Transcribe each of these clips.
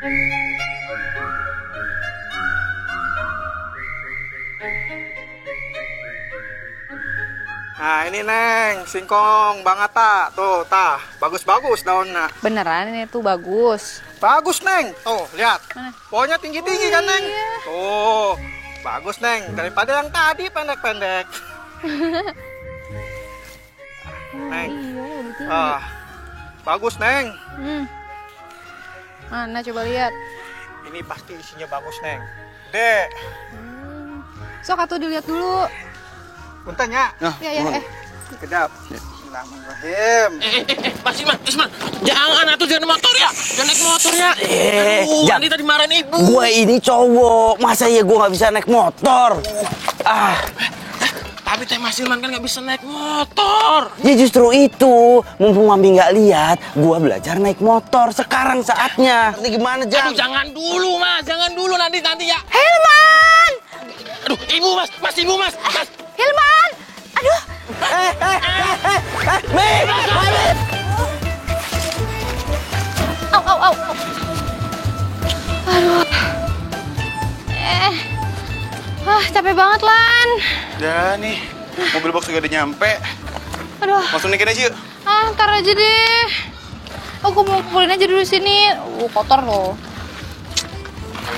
Nah ini Neng, singkong Bang Atta. Tuh, tah, bagus-bagus daunnya. Beneran ini tuh bagus. Bagus Neng, tuh lihat. Mana? Pohonnya tinggi-tinggi kan Neng? Iya. Tuh, bagus Neng, daripada yang tadi pendek-pendek. Neng, Iya, bagus Neng. Mana coba lihat. Ini pasti isinya bagus Neng. Dek. Sok atuh dilihat dulu. Punten ya. Ya. Kedap. Bismillahirrahmanirrahim. Mas Isman, jangan atuh jangan motor ya. Jangan naik motor ya. Nanti tadi marahin ibu. Gue ini cowok, masa ya gue nggak bisa naik motor? Tapi teh Mas Ilman kan nggak bisa naik motor. Ya justru itu, mumpung Mami nggak lihat, gue belajar naik motor. Sekarang saatnya. Ini gimana, Jang? Aduh, jangan dulu Mas, jangan dulu nanti ya. Hilman! Aduh, ibu Mas, ibu Mas. Hilman! Aduh! Mami! Au. Aduh. Capek banget, Lan. Ya nih, mobil box juga udah nyampe. Aduh. Langsung naikin aja yuk. Ntar aja deh. Aku mau pulin aja dulu sini. Kotor loh.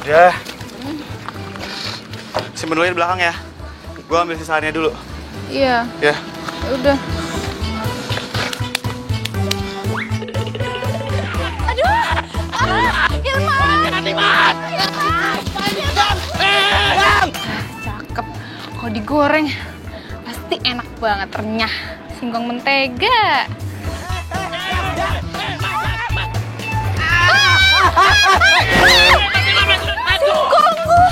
Udah. Simpen dulu di belakang ya. Gua ambil sisaannya dulu. Iya. Ya. Udah. Aduh! Hilman! Hilman! Cakep. Kalau digoreng pasti enak banget, renyah. Singkong mentega. Singkongku!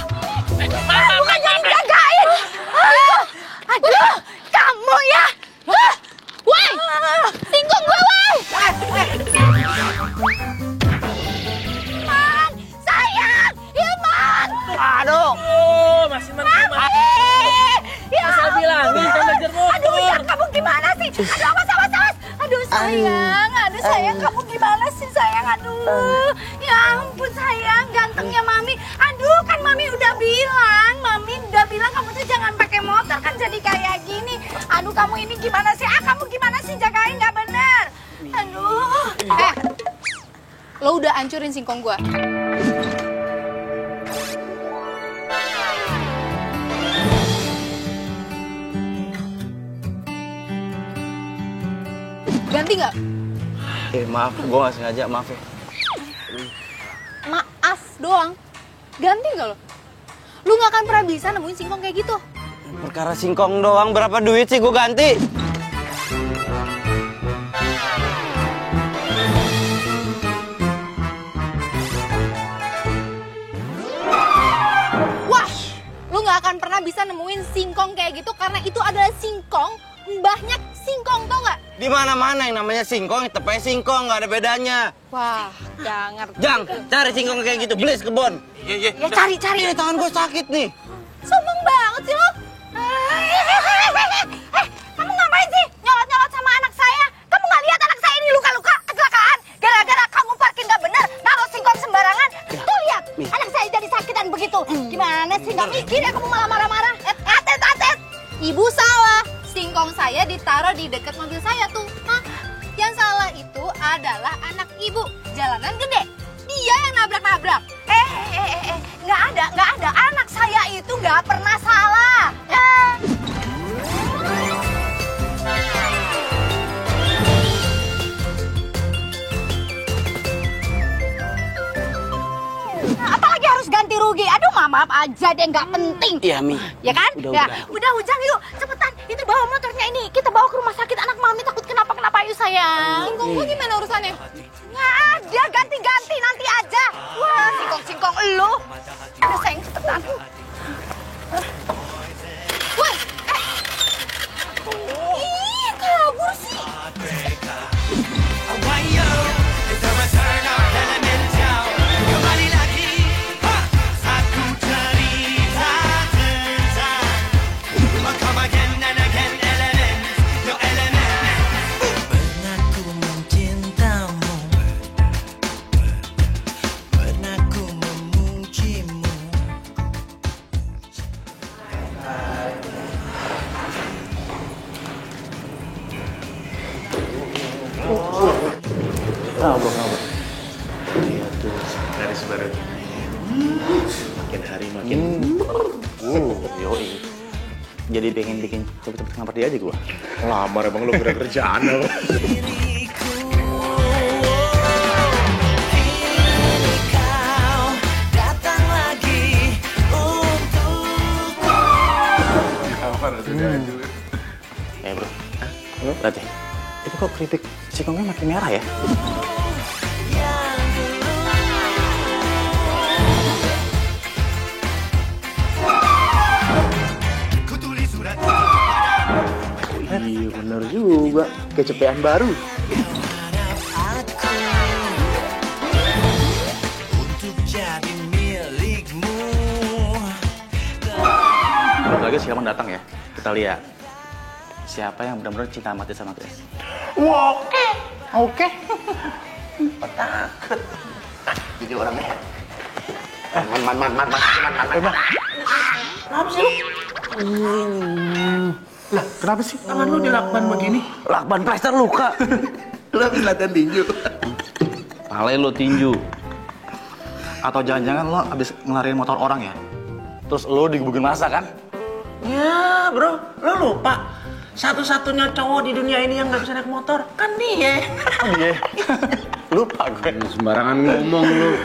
Bukan yang dijagain! Aduh! Kamu ya! Woi! Singkong gue, woi! Hilman! Sayang! Hilman! Aduh! Oh, Mas Ilman. Ya Saya bilangin kan belajar motor. Aduh, ya kamu gimana sih? Aduh, awas. Aduh, sayang, kamu gimana sih, sayang? Aduh, ya ampun, sayang, gantengnya Mami. Aduh, kan Mami udah bilang kamu tuh jangan pakai motor, kan jadi kayak gini. Aduh, kamu ini gimana sih? Kamu gimana sih jagain nggak bener? Aduh. Lo udah hancurin singkong gua. Ganti nggak? Maaf, gue nggak sengaja, maaf ya. Maaf doang. Ganti nggak lo? Lu nggak akan pernah bisa nemuin singkong kayak gitu. Perkara singkong doang, berapa duit sih gue ganti? Wah, lu nggak akan pernah bisa nemuin singkong kayak gitu karena itu adalah singkong mbahnya singkong, tau nggak? Di mana-mana yang namanya singkong, tepatnya singkong, nggak ada bedanya. Wah, nggak ngerti. Jang, cari singkong kayak gitu, beli kebon. Iya. Ya cari. Ini tangan gue sakit nih. Sombong banget sih lo. Kamu ngapain sih nyolot-nyolot sama anak saya? Kamu nggak lihat anak saya ini luka-luka kecelakaan? Gara-gara kamu parkir nggak bener, naruh singkong sembarangan. Tuh lihat, anak saya jadi sakitan begitu. Gimana sih, nggak mikir ya kamu malah marah-marah? Atet. Ibu salah. Singkong saya ditaruh di dekat mobil saya tuh. Yang salah itu adalah anak ibu. Jalanan gede. Dia yang nabrak-nabrak. Nggak ada. Anak saya itu nggak pernah salah. Apalagi harus ganti rugi. Aduh, maaf aja deh, nggak penting. Iya, Mi. Ya kan? Udah Ujang, yuk cepetan. Itu bawa motornya ini. Kita bawa ke rumah sakit, anak Mami takut kenapa-kenapa. Ayo sayang. Singkong gua gimana urusannya? Nggak ada, ganti-ganti nanti aja. Wah, singkong elu. Udah sayang, cepetan. Wah, ih, kabur sih. Pernah ku mencintamu, pernah baru. Makin hari makin. Yoi. Jadi pengen bikin cepet-cepet ngamper dia aja gua. Lamar emang lu gerak kerjaan lo. Bro. Lihat deh. Itu kok keripik singkongnya makin merah ya? Iya bener juga. Kecepean baru. Belum lagi siapa datang ya? Kita lihat. Siapa yang benar-benar cinta mati sama Grace? Oke. Takut. Jadi orangnya. Kenapa sih lu? Lah, kenapa sih tangan lu dilakban begini? Lakban plester luka. Lu habis latihan tinju. Pale lo tinju. Atau jangan-jangan lo abis ngelarin motor orang ya? Terus lo digebukin masa kan? Ya, bro. Lu lupa. Satu-satunya cowok di dunia ini yang nggak bisa naik motor kan dia. Iya. Lupa gue. Sembarangan ngomong lu.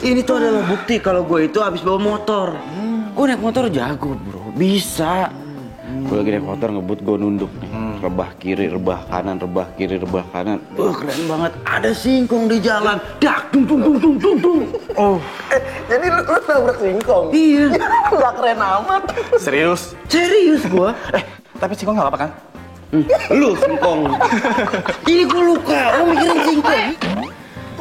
Ini tuh adalah bukti kalau gue itu abis bawa motor. Gue naik motor jago bro, bisa. Gue lagi naik motor ngebut gue nunduk nih. Rebah kiri, rebah kanan, rebah kiri, rebah kanan. Keren banget. Ada singkong di jalan. Dak, tung tung tung tung tung tung. Oh. Jadi lu nabrak singkong. Iya. Nggak keren amat. Serius? Serius gue. Tapi singkong nggak apa-apa kan? Lu singkong. Ini gue luka. Lo mikirin singkong.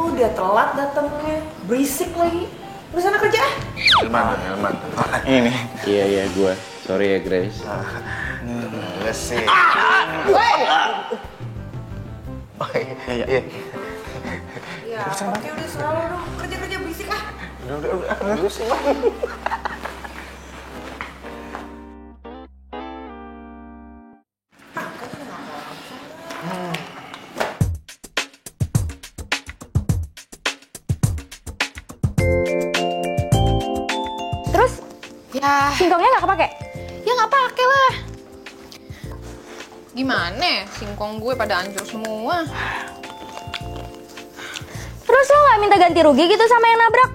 Udah telat datangnya, berisik lagi. Udah sana kerja. Ilman. Ini. Iya gue. Sorry ya Grace. Males sih. Iya. Ya, oke udah selalu dong. Kerja berisik ah. Terus Ya, singkongnya nggak kepake? ya nggak pakai lah. Gimana? Singkong gue pada hancur semua. Terus lo nggak minta ganti rugi gitu sama yang nabrak?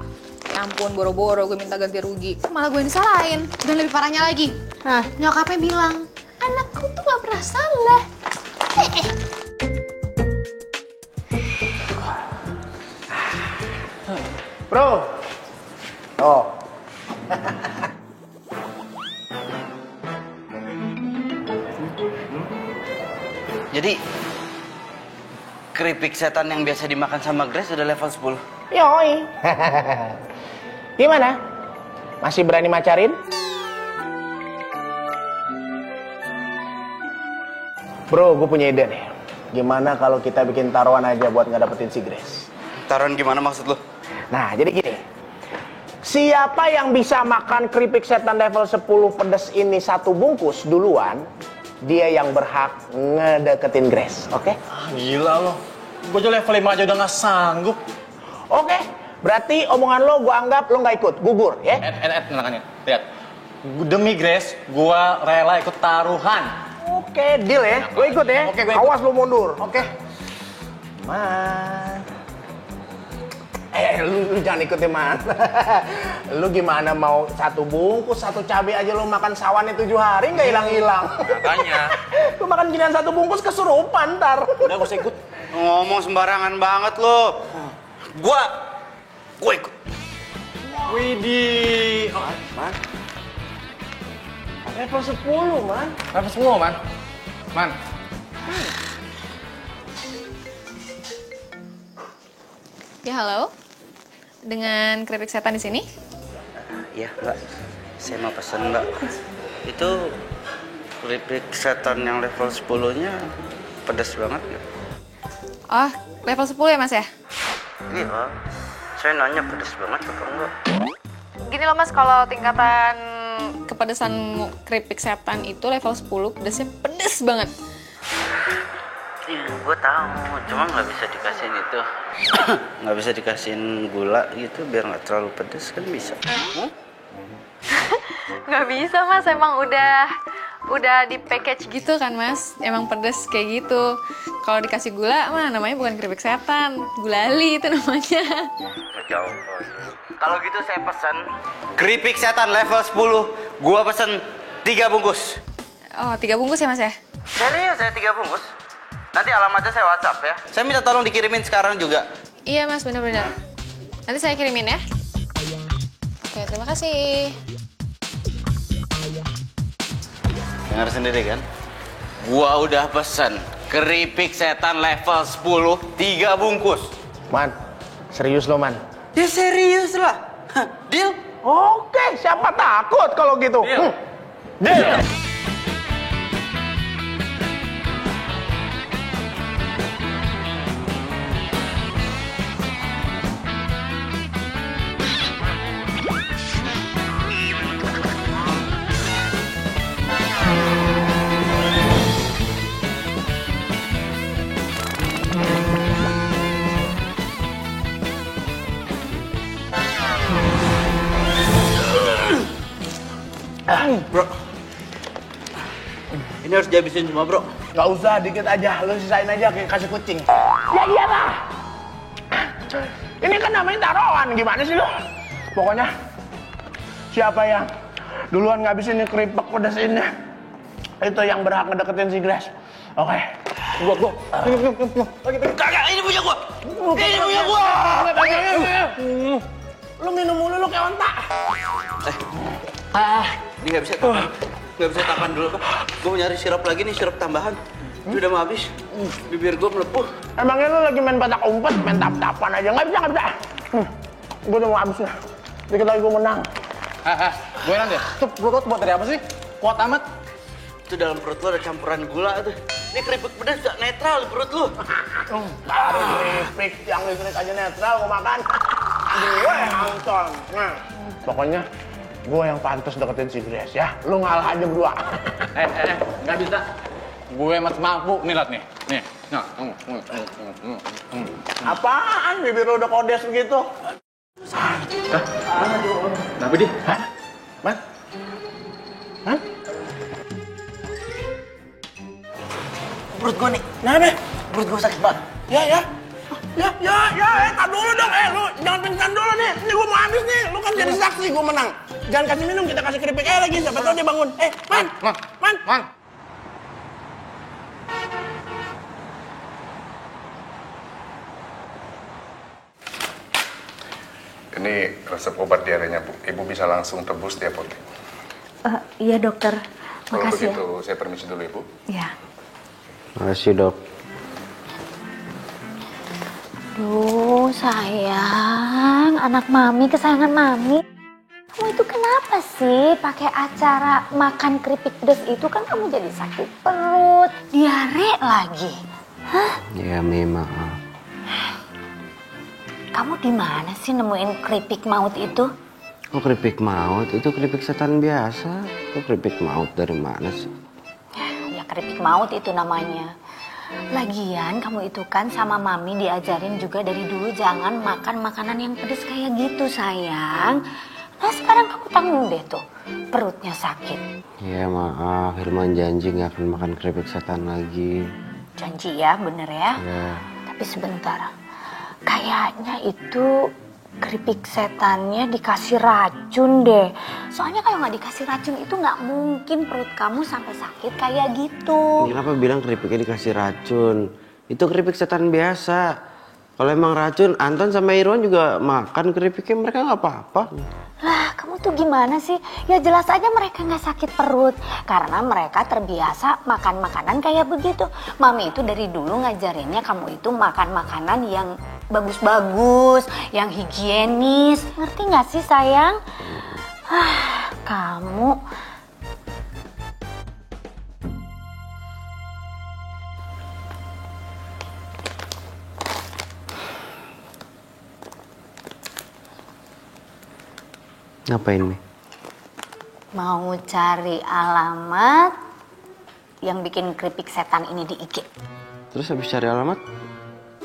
Ya ampun, boro-boro gue minta ganti rugi. Malah gue yang disalahin. Dan lebih parahnya lagi. Nah, Nyokapnya bilang, anakku tuh gak pernah salah. Bro. Oh. Jadi keripik setan yang biasa dimakan sama Grace udah level 10. Yoi. Gimana? Masih berani macarin? Bro, gue punya ide nih. Gimana kalau kita bikin taruhan aja buat ngedapetin si Grace? Taruhan gimana maksud lo? Nah, jadi gini. Siapa yang bisa makan keripik setan level 10 pedas ini satu bungkus duluan, dia yang berhak ngedeketin Grace, oke? Gila lo. Gue aja level 5 aja udah gak sanggup. Oke, berarti omongan lo gue anggap lo nggak ikut, gugur, ya? Tenangannya. Lihat. Demi Grace, gue rela ikut taruhan. Oke, deal ya. Gue ikut ya. Oke, gue ikut. Awas lo mundur. Oke. Man. Lu jangan ikut ya, Man. Lu gimana mau satu bungkus, satu cabai aja lu makan sawannya 7 hari nggak hilang-hilang. Makanya. Lu makan ginian satu bungkus kesurupan ntar. Udah gak usah ikut. Ngomong sembarangan banget lo. Gue ikut. Widih. Oh, Man. Level 10, Man. level 10, Man. Man. Ya halo, dengan keripik setan di sini. Iya, Mbak. Saya mau pesen, Mbak. Itu keripik setan yang level 10-nya pedas banget nggak? Oh, level 10 ya mas ya? Iya. Saya nanya pedas banget apa enggak? Gini loh mas, kalau tingkatan kepedesan keripik setan itu level 10, pedasnya pedes banget. Ya, gue tahu, cuma nggak bisa dikasihin itu, nggak bisa dikasihin gula gitu biar nggak terlalu pedes kan bisa? Nggak bisa mas, emang udah di package gitu kan mas. Emang pedes kayak gitu. Kalau dikasih gula mah namanya bukan keripik setan, gulali itu namanya. Jauh. Kalau gitu saya pesan keripik setan level 10. Gua pesen 3 bungkus. Oh 3 bungkus ya mas ya? Serius saya 3 bungkus. Nanti alamatnya saya WhatsApp ya. Saya minta tolong dikirimin sekarang juga. Iya mas, bener-bener. Nanti saya kirimin ya. Oke, terima kasih. Dengar sendiri kan? Gua udah pesen keripik setan level 10 3 bungkus. Man, serius lo, Man? Ya serius lah. Deal? Oke, siapa takut kalau gitu? Deal. Bro, ini harus dihabisin semua bro. Gak usah, dikit aja. Lu sisain aja kayak kasih kucing. Ya iyalah. Ini kan namanya taruhan. Gimana sih lu? Pokoknya siapa yang duluan ngabisin ini keripik pedas ini, itu yang berhak ngedeketin si Grace. Oke. Gua. Kagak, ini punya gua. Ini punya gua. Lu minum mulu lu kayak onta. Ini nggak bisa tahan dulu kok. Gue mau nyari sirup lagi nih, sirup tambahan. Ini udah mau habis. Bibir gue melepuh. Emangnya lu lagi main petak umpet, main tap-tapan aja? Nggak bisa. Gue udah mau habis nih. Dikit lagi gue menang. Gue nanti. Tuh perut buat dari apa sih? Kuat amat. Itu dalam perut lo ada campuran gula tuh. Ini keripik pedas udah netral di perut lo. Baru keripik yang listrik aja netral gue makan. Gue yang nonton. Nah, pokoknya gue yang pantas deketin si Grace ya. Lu ngalah aja berdua. Nggak bisa. Gue masih mampu nih, liat nih. Nih. Nah. Apaan? Bibir lu udah kodes begitu? Kenapa dia? Man? Perut gue nih. Kenapa? Perut gue sakit banget. Ya, tar dulu dong, lu jangan pingsan dulu nih. Ini gue mau habis nih, lu kan jadi saksi gue menang. Jangan kasih minum, kita kasih keripik aja lagi, siapa tahu dia bangun. Man. Ini resep obat diarenya, Bu. Ibu bisa langsung tebus di apotek. Iya dokter, Kalau makasih begitu, saya permisi dulu, Ibu. ya. Makasih dok. Duh sayang, anak mami kesayangan mami. Kamu itu kenapa sih pakai acara makan keripik pedas itu kan kamu jadi sakit perut, diare lagi. Hah? Ya maaf. Kamu di mana sih nemuin keripik maut itu? Oh keripik maut? Itu keripik setan biasa. Itu keripik maut dari mana sih? Ya keripik maut itu namanya. Lagian kamu itu kan sama mami diajarin juga dari dulu jangan makan makanan yang pedas kayak gitu sayang. Nah sekarang kamu tanggung deh tuh, perutnya sakit. Ya maaf, Hilman janji gak akan makan keripik setan lagi. Janji ya, bener ya? Ya. Tapi sebentar, kayaknya itu keripik setannya dikasih racun deh. Soalnya kalau nggak dikasih racun itu nggak mungkin perut kamu sampai sakit kayak gitu. Kenapa bilang keripiknya dikasih racun? Itu keripik setan biasa. Kalau emang racun, Anton sama Irwan juga makan keripiknya, mereka nggak apa-apa. Lah, kamu tuh gimana sih? Ya jelas aja mereka nggak sakit perut. Karena mereka terbiasa makan makanan kayak begitu. Mami itu dari dulu ngajarinnya kamu itu makan makanan yang bagus-bagus, yang higienis. Ngerti nggak sih sayang? Kamu... Ngapain, Mi? mau cari alamat yang bikin keripik setan ini di IG. Terus habis cari alamat,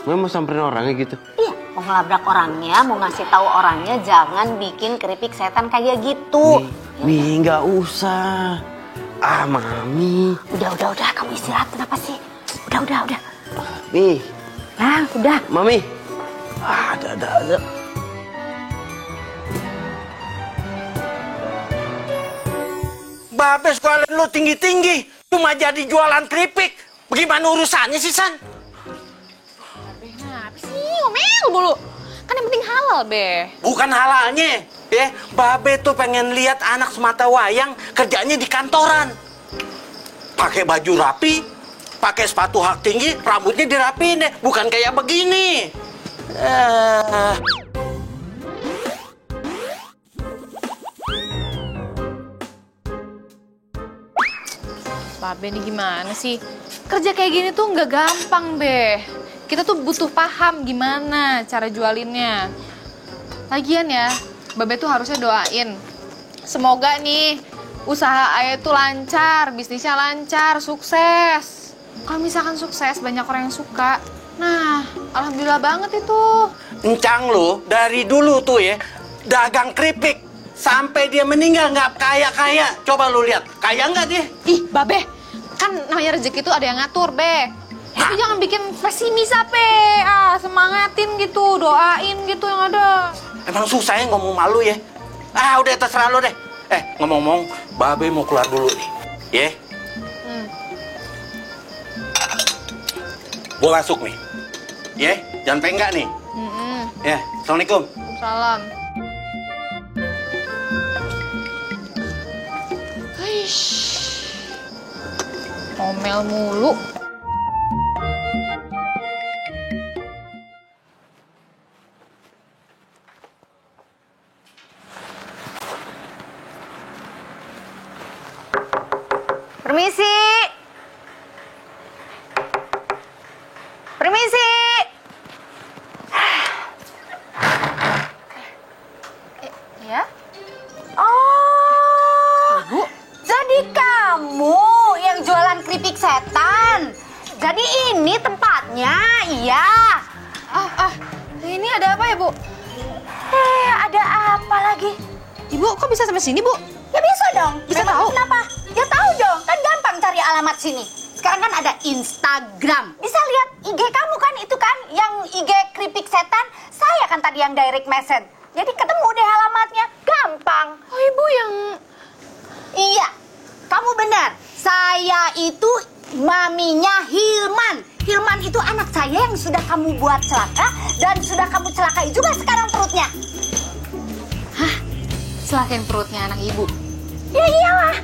gue mau samperin orangnya gitu. Iya, mau ngelabrak orangnya, mau ngasih tahu orangnya jangan bikin keripik setan kayak gitu. Mi, nggak usah. Ah, Mami. Udah, kamu istirahat kenapa sih? Udah. Mi. Nah, udah. Mami. Ah, ada. Babe sekolah lu tinggi-tinggi, cuma jadi jualan keripik. Bagaimana urusannya sih, San? Kenapa sih ngomel mulu? Kan yang penting halal, Be. Bukan halalnya, ya. Babe tuh pengen lihat anak semata wayang kerjanya di kantoran. Pakai baju rapi, pakai sepatu hak tinggi, rambutnya dirapiin deh, bukan kayak begini. Babe nih gimana sih? Kerja kayak gini tuh nggak gampang, Be. Kita tuh butuh paham gimana cara jualinnya. Lagian ya, Babe tuh harusnya doain. Semoga nih usaha Ayah tuh lancar, bisnisnya lancar, sukses. Kalau misalkan sukses, banyak orang yang suka. Nah, alhamdulillah banget itu. Encang lu dari dulu tuh ya, dagang keripik. Sampai dia meninggal nggak kaya-kaya. Coba lu lihat, kaya nggak dia? Ih, Babe, kan namanya rezeki itu ada yang ngatur, Be. Itu jangan bikin pesimis apa. Semangatin gitu, doain gitu yang ada. Emang susah ya ngomong malu ya? Ah, udah terserah lu deh. Ngomong-ngomong, Babe mau keluar dulu nih. Ya? Gua masuk nih. Ya, jangan penggak nih. Ya, Assalamualaikum. Salam. Ngomel mulu. Permisi. Ya? Oh, Bu. jadi kamu yang jualan keripik setan. Jadi ini tempatnya, iya. Ini ada apa ya, Bu? Ada apa lagi? Ibu, kok bisa sampai sini, Bu? Ya bisa dong. Bisa Memang tahu? Kenapa? Ya tahu dong. Kan gampang cari alamat sini. Sekarang kan ada Instagram. Bisa lihat IG kamu kan, itu kan yang IG keripik setan. Saya kan tadi yang direct message. Jadi ketemu deh alamatnya. Gampang. Oh, Ibu yang... Iya, kamu benar. Saya itu maminya Hilman. Hilman itu anak saya yang sudah kamu buat celaka dan sudah kamu celakai juga sekarang perutnya. Celakain perutnya anak Ibu. Ya iyalah.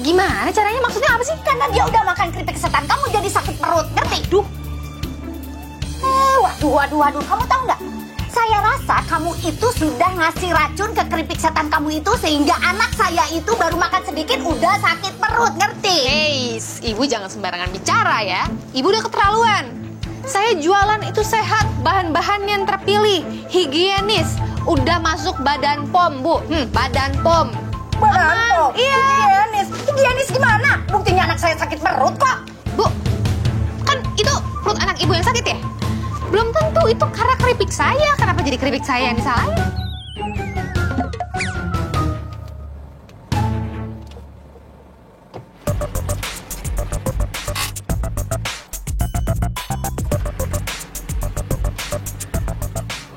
Gimana caranya? Maksudnya apa sih? Karena dia udah makan keripik setan, kamu jadi sakit perut, ngerti? Waduh, kamu tahu nggak? Saya rasa kamu itu sudah ngasih racun ke keripik setan kamu itu sehingga anak saya itu baru makan sedikit udah sakit perut, ngerti? Ibu jangan sembarangan bicara ya. Ibu udah keterlaluan. Saya jualan itu sehat, bahan-bahan yang terpilih, higienis, udah masuk Badan POM, Bu. Badan POM. Badan POM? Iya. Higienis gimana? Buktinya anak saya sakit perut kok. Bu, kan itu perut anak Ibu yang sakit ya? Belum tentu itu karena keripik saya. Kenapa jadi keripik saya yang disalahin?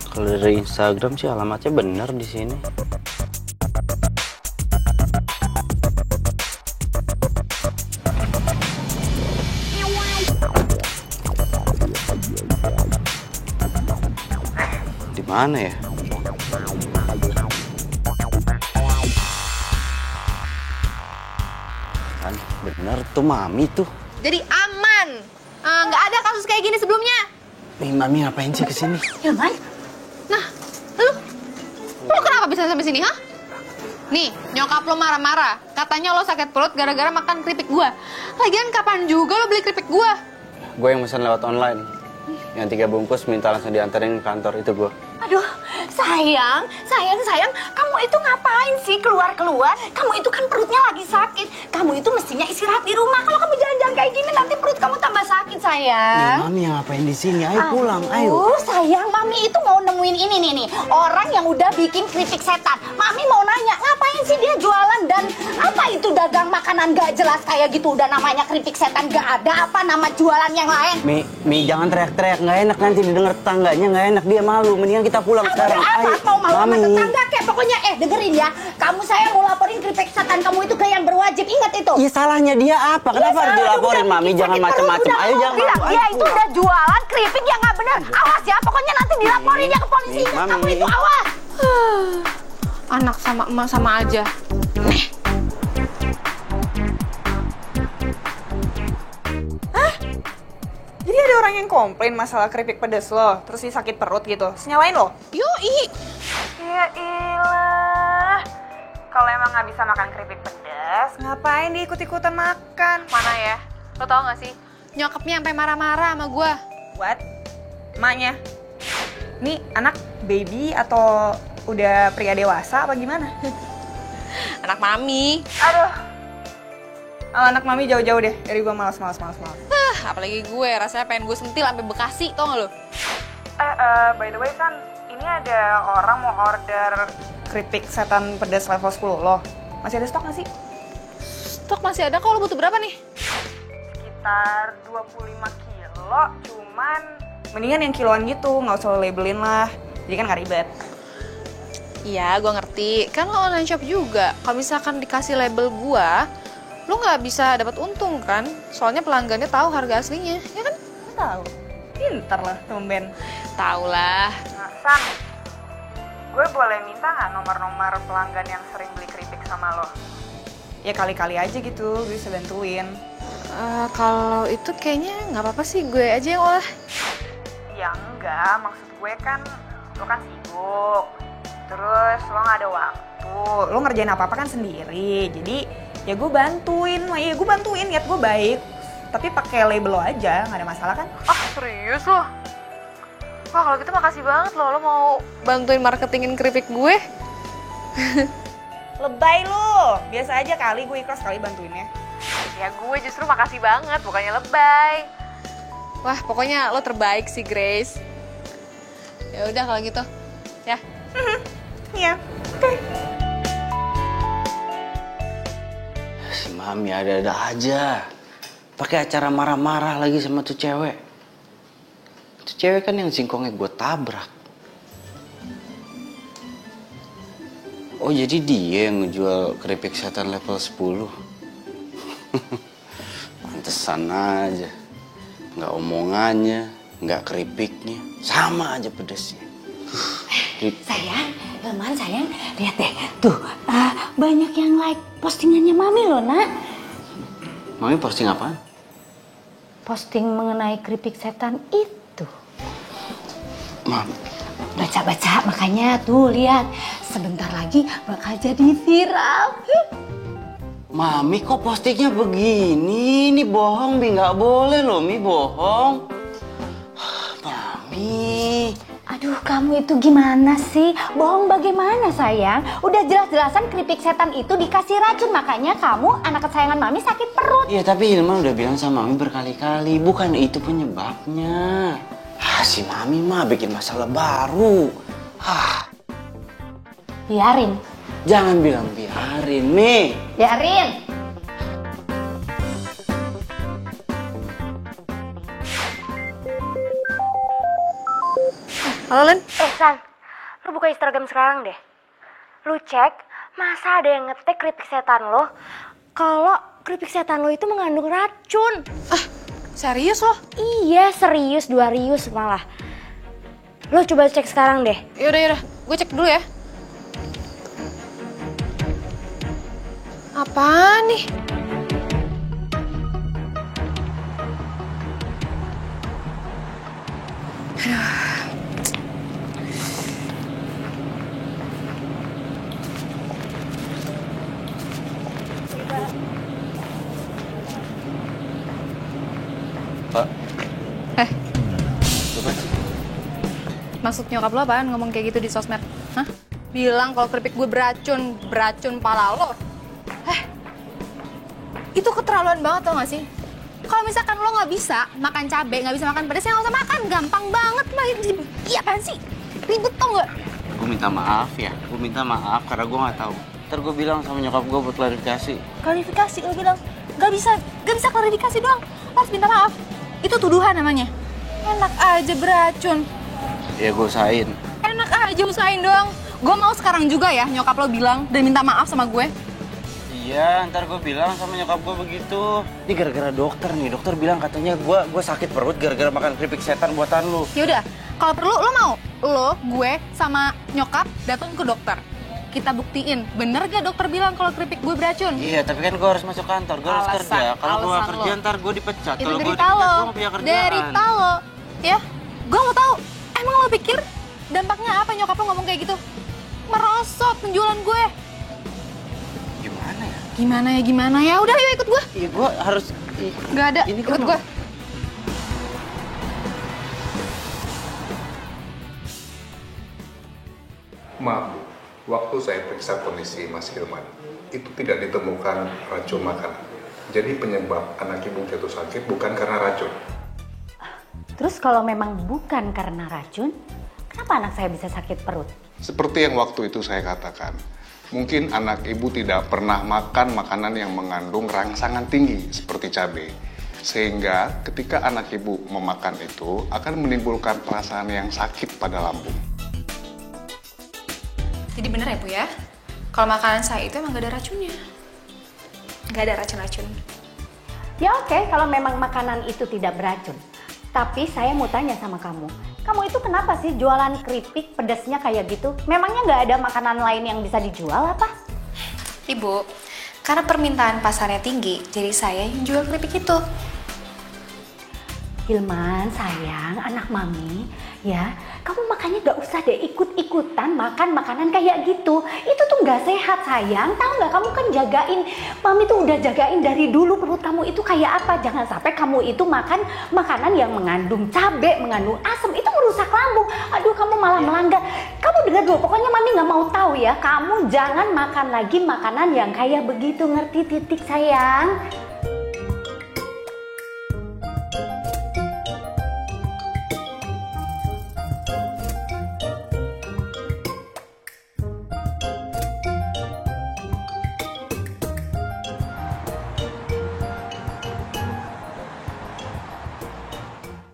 Kalau dari Instagram sih alamatnya bener di sini. Di mana ya? Kan bener tuh Mami tuh. Jadi aman. Nggak ada kasus kayak gini sebelumnya. Mami ngapain sih kesini? Hilman? Nah, lu kenapa bisa sampai sini, hah? Nih, nyokap lo marah-marah. Katanya lo sakit perut gara-gara makan keripik gua. Lagian kapan juga lo beli keripik gua? Gue yang pesan lewat online. Yang 3 bungkus minta langsung diantarin ke kantor itu gue. Aduh, Sayang, kamu itu ngapain sih keluar-keluar? Kamu itu kan perutnya lagi sakit. Kamu itu mestinya istirahat di rumah. Kalau kamu jalan-jalan kayak gini nanti perut kamu tambah sakit, sayang. Mami yang ngapain di sini? Ayo pulang, ayo. Sayang, Mami itu mau nemuin ini nih. Orang yang udah bikin keripik setan. Mami mau nanya, ngapain sih dia jualan dan apa itu dagang makanan gak jelas kayak gitu? Udah namanya keripik setan, gak ada apa nama jualan yang lain. Mi jangan teriak-teriak, nggak enak nanti didengar tetangganya, nggak enak, dia malu. Mendingan kita pulang sekarang. Ayo, mau malu sama Mami. tetangga kayak pokoknya dengerin ya. Saya mau laporin keripik setan kamu itu ke yang berwajib. Ingat itu. Iya, salahnya dia apa? Kenapa harus dilaporin, Mami? Jangan macam-macam. Ayo jangan bilang, malu. dia Ayo, itu udah jualan keripik yang nggak benar. Awas ya, pokoknya nanti dilaporin ya ke polisi. Ingat, kamu itu awas. Anak sama emak sama aja. Jadi ada orang yang komplain masalah keripik pedes lo, terus dia sakit perut gitu. Terus nyalain lo? Yoi. Ya ilah. Kalau emang nggak bisa makan keripik pedas, ngapain dia ikut-ikutan makan? Mana ya? Lo tau gak sih? Nyokapnya sampai marah-marah sama gue. What? Emaknya? Ini anak baby atau udah pria dewasa apa gimana? Anak mami. Aduh. Anak mami jauh-jauh deh dari gua malas. Apalagi gue, rasanya pengen gue sentil sampai Bekasi, tau gak lo? By the way San, ini ada orang mau order keripik setan pedas level 10 loh. Masih ada stok nggak sih? Stok masih ada, kalau butuh berapa nih? Sekitar 25 kilo, cuman mendingan yang kiloan gitu, nggak usah lo labelin lah. Jadi kan nggak ribet. Iya, gue ngerti. Kan lo online shop juga. Kalau misalkan dikasih label gue, lo nggak bisa dapat untung kan? Soalnya pelanggannya tahu harga aslinya, ya kan? Lo tahu? Pinter lah, tumben. Tahu lah. Nah, San, gue boleh minta nggak nomor-nomor pelanggan yang sering beli keripik sama lo? Ya kali-kali aja gitu, gue bisa bantuin. Kalau itu kayaknya nggak apa-apa sih, gue aja yang olah. Ya enggak, maksud gue kan lo kan sibuk, terus lo nggak ada waktu, lo ngerjain apa-apa kan sendiri, jadi ya gue bantuin, niat gue baik, tapi pakai label lo aja, nggak ada masalah kan? Ah, serius lo? Wah, kalau gitu makasih banget lo mau bantuin marketingin keripik gue. Lebay lo, biasa aja kali, gue ikhlas kali bantuinnya. Ya gue justru makasih banget, bukannya lebay. Wah, pokoknya lo terbaik sih, Grace. Ya udah kalau gitu, ya. Iya, oke. Si Mami ada-ada aja. Pakai acara marah-marah lagi sama tuh cewek. Tuh cewek kan yang singkongnya gue tabrak. Oh, jadi dia yang ngejual keripik setan level 10. Pantesan aja. Nggak omongannya, nggak keripiknya. Sama aja pedesnya. Sayang, sayang, lihat deh. Tuh, banyak yang like postingannya Mami loh, Nak. Mami posting apaan? Posting mengenai keripik setan itu. Mami. Baca-baca, makanya tuh lihat. Sebentar lagi bakal jadi viral. Mami kok postingnya begini? Ini bohong, Mi. Nggak boleh loh, Mi, bohong. Mami. Aduh, kamu itu gimana sih? Bohong bagaimana, sayang? Udah jelas-jelasan keripik setan itu dikasih racun. Makanya kamu, anak kesayangan Mami, sakit perut. Iya, tapi Hilman udah bilang sama Mami berkali-kali. Bukan itu penyebabnya. Si Mami mah bikin masalah baru. Biarin. Jangan bilang biarin, Mi. Biarin. Halo, Len. San, lu buka Instagram sekarang deh. Lu cek, masa ada yang ngetek keripik setan lo? Kalau keripik setan lo itu mengandung racun. Serius lo? Iya, serius, 2 rius malah. Lo coba cek sekarang deh. Yaudah. Gue cek dulu ya. Apaan nih? Pak. Maksud nyokap lo apaan ngomong kayak gitu di sosmed? Hah? Bilang kalau keripik gue beracun, beracun pala lo. Itu keterlaluan banget tau gak sih? Kalau misalkan lo nggak bisa makan cabai, nggak bisa makan pedas, ya nggak usah makan. Gampang banget, iya apaan sih? Ribet tau nggak? Gue minta maaf ya, gue minta maaf karena gue nggak tahu. Ntar gue bilang sama nyokap gue buat klarifikasi. Klarifikasi, lo bilang nggak bisa klarifikasi doang, lo harus minta maaf. Itu tuduhan namanya. Enak aja beracun. Ya gue usahain. Enak aja usahain doang. Gue mau sekarang juga ya nyokap lo bilang dan minta maaf sama gue. Iya, ntar gue bilang sama nyokap gue begitu. Ini gara-gara dokter nih, dokter bilang katanya gue sakit perut gara-gara makan keripik setan buatan lu. Ya udah, kalau perlu lo mau, lo, gue, sama nyokap datang ke dokter. Kita buktiin, bener gak dokter bilang kalau keripik gue beracun? Iya, tapi kan gue harus masuk kantor, gue harus kerja. Kalau gue gak kerja, ntar gue dipecat. Itu Kalau gue derita dipecat, lo, gue gak punya kerjaan. derita lo. Ya, gue mau tahu. Emang lo pikir dampaknya apa nyokap lo ngomong kayak gitu? Merosot penjualan gue. Gimana ya? Udah yuk ikut gue. Iya, gue harus... Gak ada, ini ikut kan gue. Maaf, Bu. Waktu saya periksa kondisi Mas Hilman, itu tidak ditemukan racun makanan. Jadi penyebab anak ibu jatuh sakit bukan karena racun. Terus kalau memang bukan karena racun, kenapa anak saya bisa sakit perut? Seperti yang waktu itu saya katakan, mungkin anak ibu tidak pernah makan makanan yang mengandung rangsangan tinggi seperti cabai. Sehingga ketika anak ibu memakan itu akan menimbulkan perasaan yang sakit pada lambung. Jadi bener ya Bu ya? Kalau makanan saya itu emang gak ada racunnya. Gak ada racun-racun. Ya oke, kalau memang makanan itu tidak beracun. Tapi saya mau tanya sama kamu. Kamu itu kenapa sih jualan keripik pedasnya kayak gitu? Memangnya nggak ada makanan lain yang bisa dijual apa? Ibu, karena permintaan pasarnya tinggi, jadi saya yang jual keripik itu. Hilman, sayang, anak mami, ya, kamu makanya gak usah deh ikut-ikutan makan makanan kayak gitu. Itu tuh gak sehat, sayang. Tahu nggak, kamu kan jagain, mami tuh udah jagain dari dulu perut kamu itu kayak apa. Jangan sampai kamu itu makan makanan yang mengandung cabai, mengandung asam, itu merusak lambung. Aduh, kamu malah melanggar. Kamu dengar dulu, pokoknya mami gak mau tahu ya. Kamu jangan makan lagi makanan yang kayak begitu, ngerti titik sayang?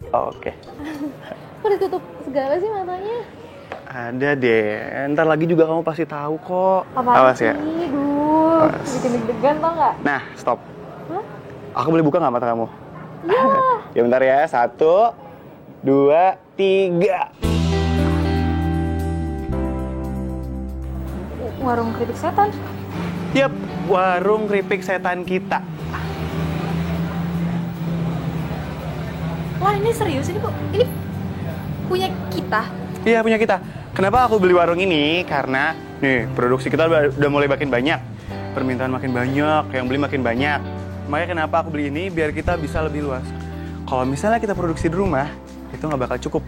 Oke. Kok ditutup segala sih matanya? Ada deh. Ntar lagi juga kamu pasti tahu kok. Apaan Awas sih? ya. Duh, bikin deg-degan tau nggak? Nah, stop. Hah? Aku boleh buka nggak mata kamu? Iya. Ya bentar ya. 1, 2, 3. Warung keripik setan. Yap, warung keripik setan kita. Wah, ini serius ini kok. Ini punya kita. Iya, punya kita. Kenapa aku beli warung ini? Karena nih, produksi kita udah mulai makin banyak. Permintaan makin banyak, yang beli makin banyak. Makanya kenapa aku beli ini? Biar kita bisa lebih luas. Kalau misalnya kita produksi di rumah, itu nggak bakal cukup.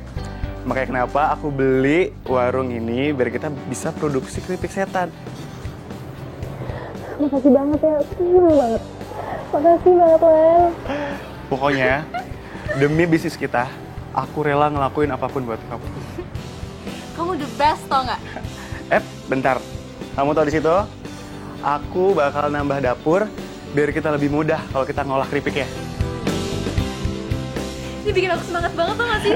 Makanya kenapa aku beli warung ini, biar kita bisa produksi keripik setan. Makasih banget ya, seneng banget. Makasih banget, Len. Pokoknya, demi bisnis kita, aku rela ngelakuin apapun buat kamu. Kamu the best tau nggak? Bentar. Kamu tahu di situ? Aku bakal nambah dapur biar kita lebih mudah kalau kita ngolah keripik ya. Ini bikin aku semangat banget tau nggak sih?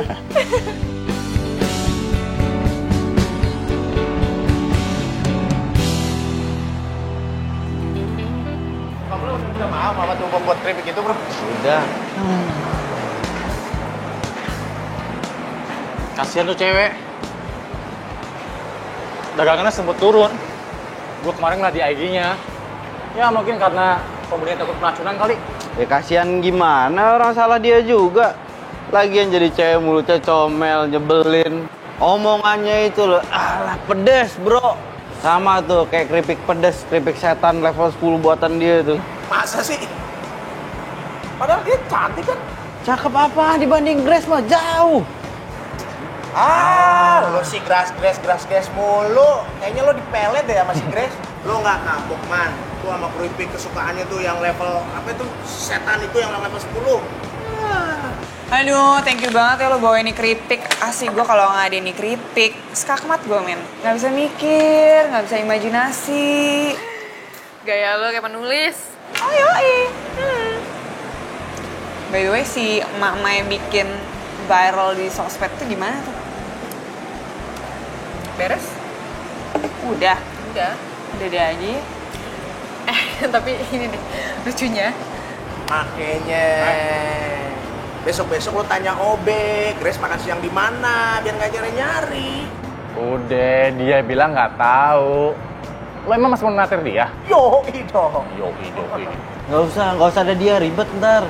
Kamu udah maaf apa tuh buat keripik itu, Bro? Udah. Kasihan tuh cewek. Dagangannya sempat turun. Gue kemarin ngeliat di IG-nya. Ya mungkin karena pembelinya takut keracunan kali. Ya kasihan gimana, orang salah dia juga. Lagian jadi cewek mulutnya comel, nyebelin. Omongannya itu loh, alah pedes bro. Sama tuh kayak keripik pedes, keripik setan level 10 buatan dia tuh. Masa sih? Padahal dia cantik kan? Cakep apa dibanding Grace mah jauh. Lo si Grass mulu. Kayaknya lo dipelet deh sama si Grass. Lo nggak kapok, man. Tuh sama keripik kesukaannya tuh yang level, apa itu, setan itu yang level 10. Aduh, thank you banget ya lo bawa ini keripik. Asik gue kalau nggak ada ini keripik, skakmat gue men. Nggak bisa mikir, nggak bisa imajinasi. Gaya lo kayak penulis. Oh yoi. By the way, si emak-emak yang bikin viral di sosmed tuh gimana tuh? Beres? Udah. Udah deh aja ya. Tapi ini deh, lucunya. Makanya besok-besok lo tanya Obe, Grace makan siang di mana, biar nggak nyari-nyari. Udah, dia bilang nggak tahu. Lo emang masih mau natir dia? Yoi dong. Nggak usah ada dia, ribet ntar.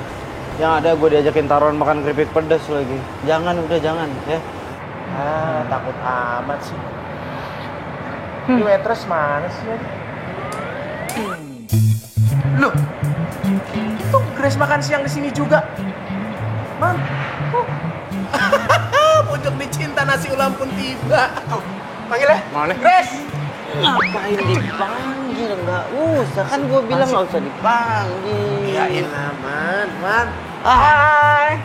Yang ada gue diajakin taruhan makan keripik pedas lagi. Jangan ya. Takut amat sih. Ini waitress mana sih? Loh, itu Grace makan siang di sini juga. Man, pojok dicinta nasi ulam pun tiba. Panggil ya. Mana? Grace. Ngapain dipanggil? Nggak usah, kan gue bilang nggak usah dipanggil. Iyain aman, man. Hai.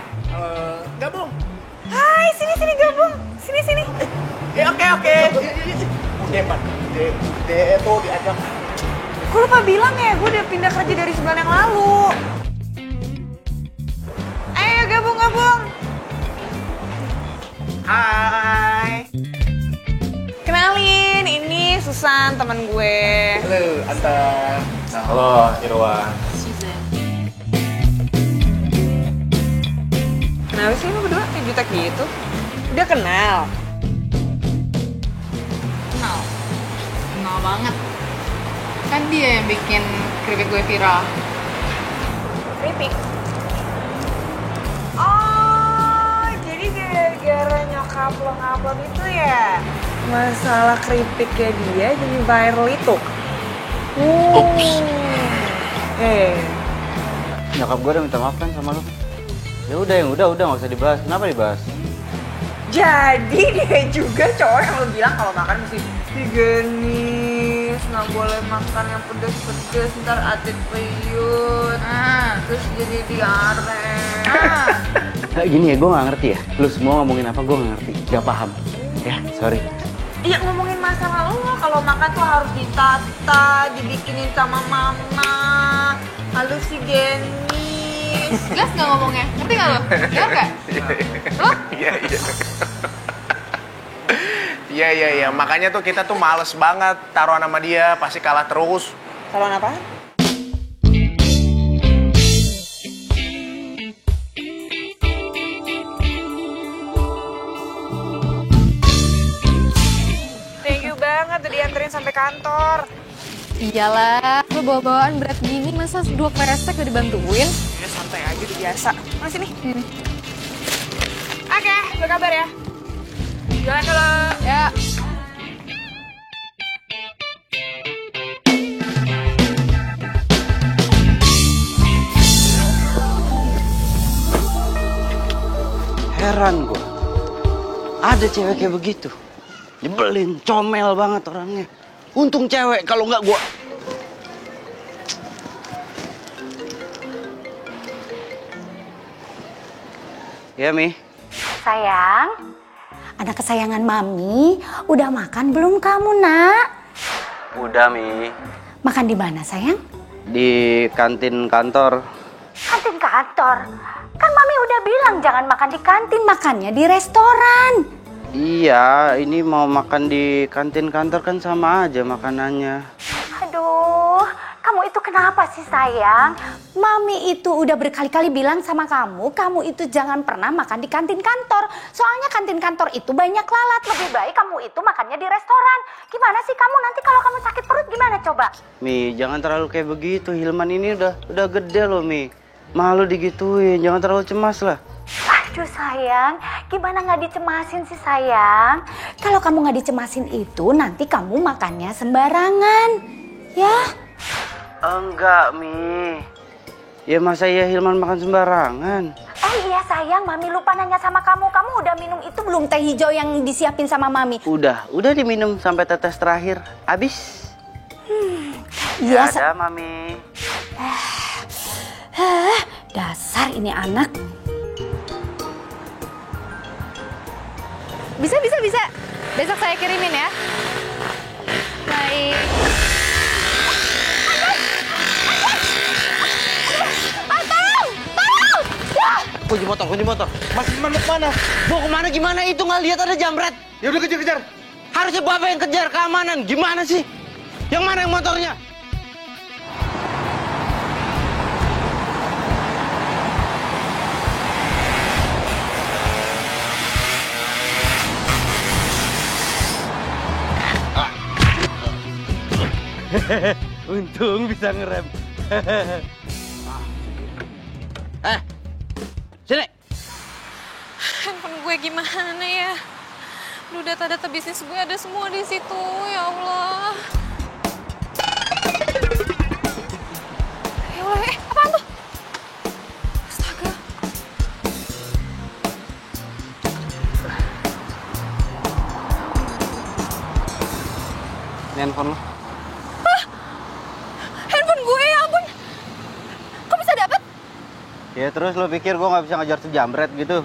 Gabung. Hai, sini gabung. Sini. Oke. Udah, man. Udah tuh diajak. Gue lupa bilang ya, gue udah pindah kerja dari sebulan yang lalu. Ayo gabung. Hai. Kenalin, ini Susan, teman gue. Halo, Anta. Halo, Irwan. Kenapa sih lu berdua kayak jutek gitu? Udah kenal? Kenal banget. Kan dia yang bikin keripik gue viral. Keripik? Oh, jadi gara-gara nyokap lo ngupload itu ya? Masalah keripiknya dia jadi viral itu? Ups. Nyokap gue udah minta maaf kan sama lo? Ya udah, yang udah nggak usah dibahas. Kenapa dibahas? Jadi dia juga cowok yang lo bilang kalau makan mesti higienis, nggak boleh makan yang pedes-pedes, ntar atlet peyut, terus jadi diare. Gini ya, gue nggak ngerti ya. Lu semua ngomongin apa gue nggak ngerti, nggak paham. Ya, sorry. Iya, ngomongin masalah lo, kalau makan tuh harus ditata, dibikinin sama mama, halus higienis. Jelas nggak ngomongnya? Ngerti nggak lo? Dengar nggak? Lo? Iya. Makanya tuh kita tuh males banget taruhan sama dia, pasti kalah terus. Taruhan apa? Thank you banget udah dianterin sampai kantor. Iyalah, lo bawa-bawaan berat gini, masa 2 kresek udah dibantuin? Ya santai aja udah biasa. Mana sini? Oke, berkabar ya. Jalan dulu. Ya. Heran gue. Ada cewek kayak begitu. Nyebelin, comel banget orangnya. Untung cewek, kalau nggak gue... Ya, Mi. Sayang, anak kesayangan Mami, udah makan belum kamu, Nak? Udah, Mi. Makan di mana, sayang? Di kantin kantor. Kantin kantor? Kan Mami udah bilang jangan makan di kantin, makannya di restoran. Iya, ini mau makan di kantin kantor kan sama aja makanannya. Aduh, kamu itu kenapa sih, sayang? Mami itu udah berkali-kali bilang sama kamu itu jangan pernah makan di kantin kantor. Soalnya kantin kantor itu banyak lalat. Lebih baik kamu itu makannya di restoran. Gimana sih kamu nanti kalau kamu sakit perut gimana coba? Mi, jangan terlalu kayak begitu. Hilman ini udah gede loh, Mi. Malu digituin, jangan terlalu cemas lah. Aduh sayang, gimana nggak dicemasin sih sayang? Kalau kamu nggak dicemasin itu nanti kamu makannya sembarangan, ya? Enggak, Mi. Ya masa ya Hilman makan sembarangan? Oh iya sayang, Mami lupa nanya sama kamu. Kamu udah minum itu belum teh hijau yang disiapin sama Mami? Udah diminum sampai tetes terakhir. Habis. Iya. Ada, Mami. Dasar ini anak. Bisa. Besok saya kirimin ya. Baik. Kunci motor. Mas Iman mau kemana? Mau kemana gimana? Itu nggak lihat ada jambret. Ya udah kejar. Harusnya Bapak yang kejar keamanan. Gimana sih? Yang mana yang motornya? Untung bisa ngerem. Sini. Handphone gue gimana ya? Aduh, data-data bisnis gue ada semua di situ, ya Allah. Ya Allah, apaan tuh? Astaga. Ini handphone lo. Handphone gue, ya ampun. Kok bisa dapet? Ya terus lo pikir gue nggak bisa ngejar sejambret gitu?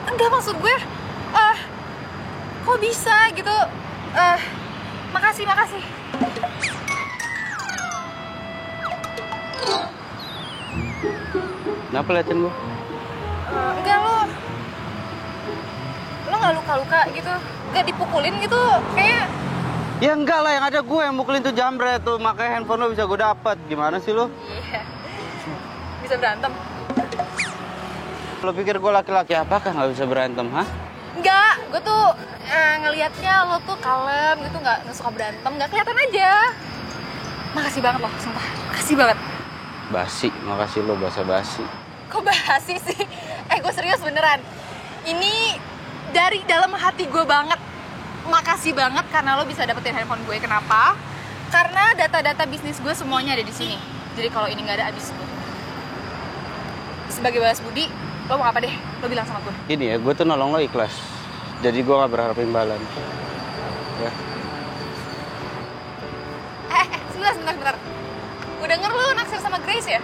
Enggak, maksud gue, kok bisa gitu? Makasih. Kenapa liatin gue? Enggak, lo nggak luka-luka gitu? Nggak dipukulin gitu? Kayak Ya enggak lah, yang ada gue yang mukulin tuh jambret tuh, makanya handphone lo bisa gue dapat. Gimana sih lo? iya, bisa berantem. Lo pikir gue laki-laki apakah nggak bisa berantem, hah? Enggak, gue tuh ngelihatnya lo tuh kalem gitu, nggak suka berantem, nggak kelihatan aja. Makasih banget loh, sumpah. Makasih banget. Basi, makasih lo basa-basi. Kok basi sih? Gue serius beneran. Ini dari dalam hati gue banget. Makasih banget karena lo bisa dapetin handphone gue. Kenapa? Karena data-data bisnis gue semuanya ada di sini. Jadi kalau ini nggak ada, abis gue. Sebagai balas budi, lo mau apa deh? Lo bilang sama gue. Ini ya, gue tuh nolong lo ikhlas. Jadi gue gak berharap imbalan. Ya. Sebentar. Gue denger lo naksir sama Grace ya?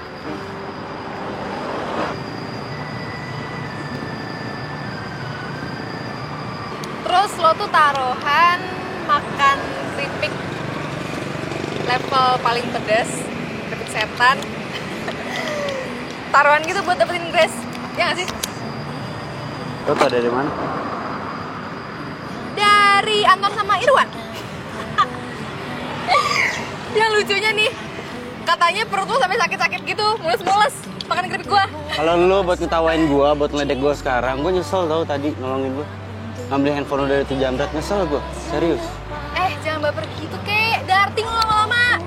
Terus lo tuh taruhan makan keripik level paling pedas, keripik setan. Taruhan gitu buat dapetin Grace, ya gak sih? Lo tau dari mana? Dari Anton sama Irwan. Yang lucunya nih, katanya perut lo sampai sakit-sakit gitu, mules-mules makan keripik gua. Kalau lo buat ngetawain gue, buat ngeledek gue sekarang, gue nyesel tau tadi nolongin gue. Ngambil handphone lo dari tuh jambret, nyesel gue, serius. Jangan baper gitu, kek. Darting lo lama-lama.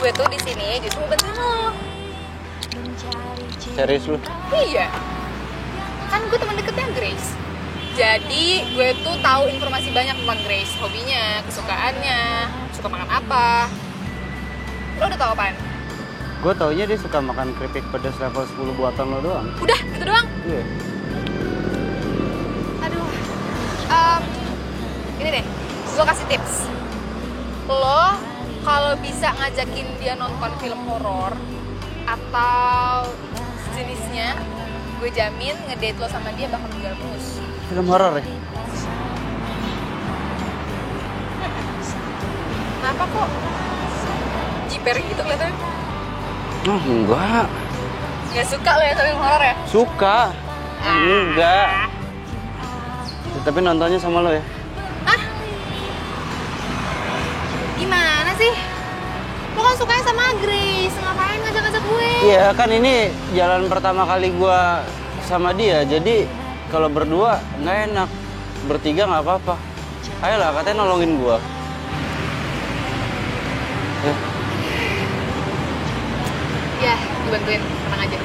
Gue tuh di sini justru mau bantuin lo. Serius lo? Iya. Kan gue teman deketnya Grace. Jadi gue tuh tahu informasi banyak tentang Grace, hobinya, kesukaannya, suka makan apa. Lo udah tahu apaan? Gue taunya dia suka makan keripik pedas level 10 buatan lo doang. Udah, gitu doang. Iya. Aduh. Ini deh, gue kasih tips. Lo kalau bisa ngajakin dia nonton film horor atau jenisnya, gue jamin ngedate lo sama dia bakal tinggal terus. Film horor ya? Kenapa kok jiper gitu kelihatannya? Oh, enggak. Gak suka lo ya sama film horor ya? Suka. Enggak. Tapi nontonnya sama lo ya? Gimana sih? Lo kan sukanya sama Grace, ngapain ngajak-ngajak gue? Iya, kan ini jalan pertama kali gue sama dia, jadi kalau berdua nggak enak, bertiga nggak apa-apa. Ayolah, katanya nolongin gue. Ya, dibantuin, tenang aja.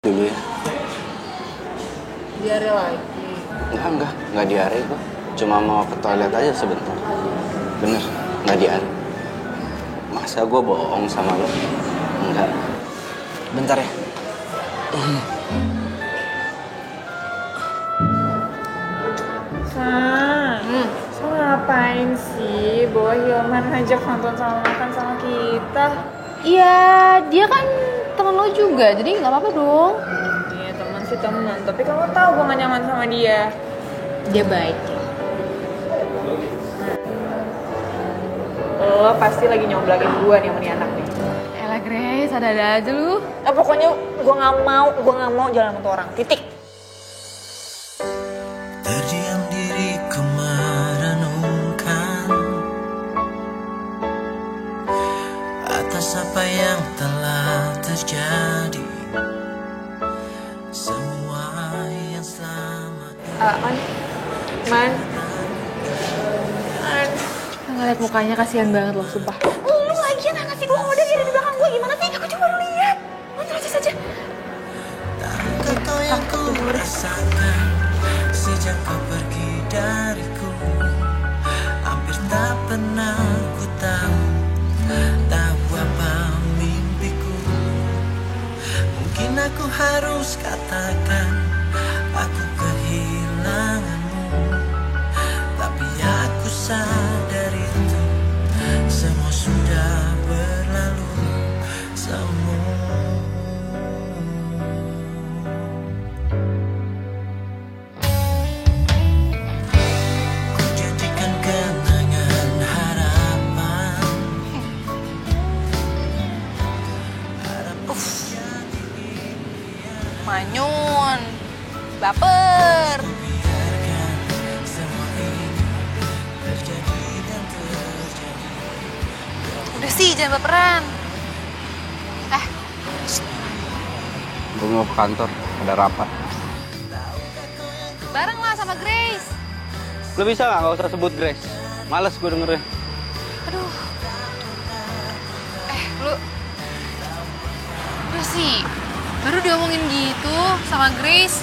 dulu ya. Diare lagi. Enggak diare gua. Cuma mau ke toilet aja sebentar. Bener, nggak diare. Masa gua bohong sama lo? Enggak. Bentar ya. So ngapain sih bawa Hilman ngajak nonton sama makan sama kita? Iya, dia kan temen lo juga, jadi nggak apa-apa dong. Iya teman sih teman, tapi kamu tahu gue gak nyaman sama dia. Dia baik. Lo pasti lagi nyoblangin gue nih sama nih anak nih. Elah Grace, ada-ada aja lu. Pokoknya gue gak mau jalan sama tuh orang, titik. Terdiam diriku merenungkan atas apa yang telah terjadi, semua yang selama Man. Ngeliat mukanya kasihan banget loh, sumpah. Lu lagian anak si dua order di belakang gue gimana sih? Aku cuma lihat. Lu terus saja. kau yang ku rasakan sejak kau pergi dariku, hampir tak pernah ku tahu apa mimpiku. Mungkin aku harus katakan aku kehilanganmu, tapi aku sadar itu semua sudah berlalu semua. Manyun, baper. Udah sih, jangan baperan. Gue mau ke kantor, ada rapat. Bareng lah sama Grace. Lo bisa nggak usah sebut Grace? Males gue dengerin. Aduh. Lu sih baru diomongin gitu sama Grace.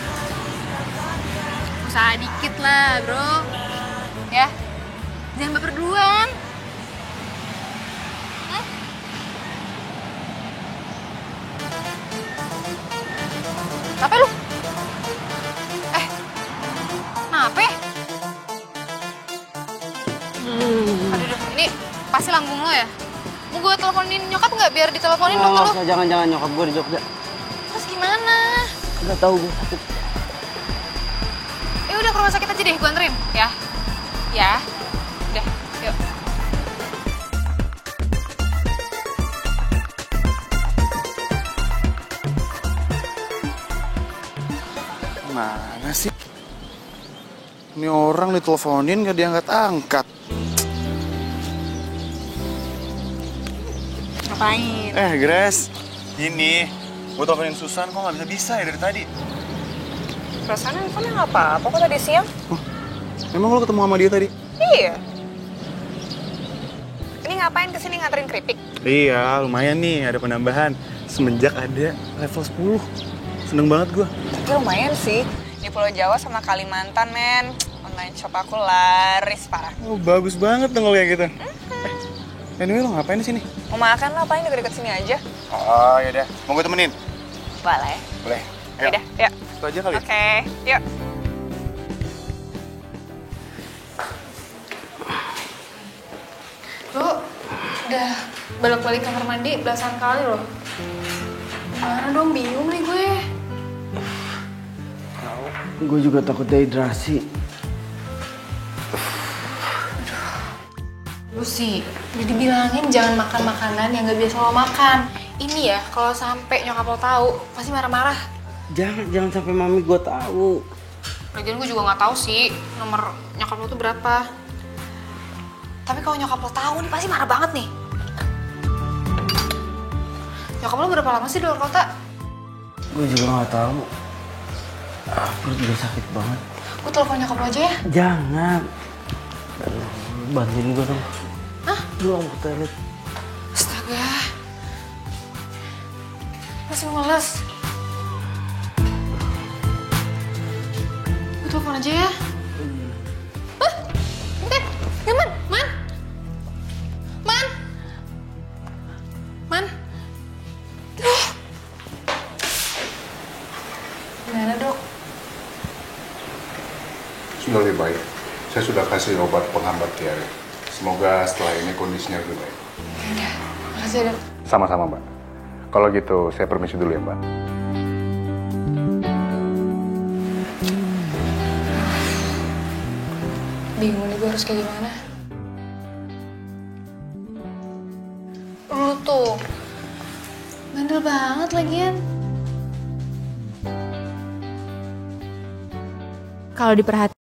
Usaha dikit lah, bro. Ya, jangan baper duluan. Apa lu? Kenapa? Aduh, ini pasti lambung lo ya? Mau gue teleponin nyokap nggak biar diteleponin dong lo? Jangan nyokap gue di Jogja. Terus gimana? Udah tahu gue sakit. Ya udah ke rumah sakit aja deh, gue anterin ya. Ya, udah, yuk. Mana sih? Ini orang diteleponin gak diangkat-angkat. Ngapain? Grace, ini gue teleponin Susan kok gak bisa ya dari tadi. Perasaan handphone nggak apa-apa kok tadi siang. Emang lo ketemu sama dia tadi? Iya. Ini ngapain kesini nganterin keripik? Iya, lumayan nih ada penambahan. Semenjak ada level 10. Seneng banget gue. Tapi lumayan sih. Di Pulau Jawa sama Kalimantan, men. Online shop aku laris parah. Oh, bagus banget dong kalau kayak gitu. Anyway, lo ngapain di sini? Mau makan lah, paling deket-deket sini aja. Oh, yaudah. Mau gue temenin? Boleh. Boleh. Ayo. Yaudah, yuk. Itu aja kali. Oke, yuk. Lo udah balik-balik kamar mandi belasan kali loh. Gimana dong, bingung nih gue. Gue juga takut dehidrasi. Lu sih, udah dibilangin jangan makan makanan yang gak biasa lo makan. Ini ya, kalau sampai nyokap lo tahu, pasti marah-marah. Jangan sampai mami gue tahu. Lagian gue juga nggak tahu sih nomor nyokap lo tuh berapa. Tapi kalau nyokap lo tahu nih pasti marah banget nih. Nyokap lo berapa lama sih di luar kota? Gue juga nggak tahu. Perut juga sakit banget. Gue telepon nyokap lo aja ya. Jangan. Bantuin gue dong. Hah? Doang ke toilet. Astaga. Masih males. telepon aja ya. Hah? Ya, Man. Man. Man. Man. Aduh. Gimana, Dok? Sudah lebih baik. Saya sudah kasih obat penghambat diare. Semoga setelah ini kondisinya lebih baik. Ya, makasih, Dok. Sama-sama, Mbak. Kalau gitu, saya permisi dulu ya, Mbak. Bingung nih gue harus kayak gimana. Lu tuh bandel banget lagian. Kalau diperhatikan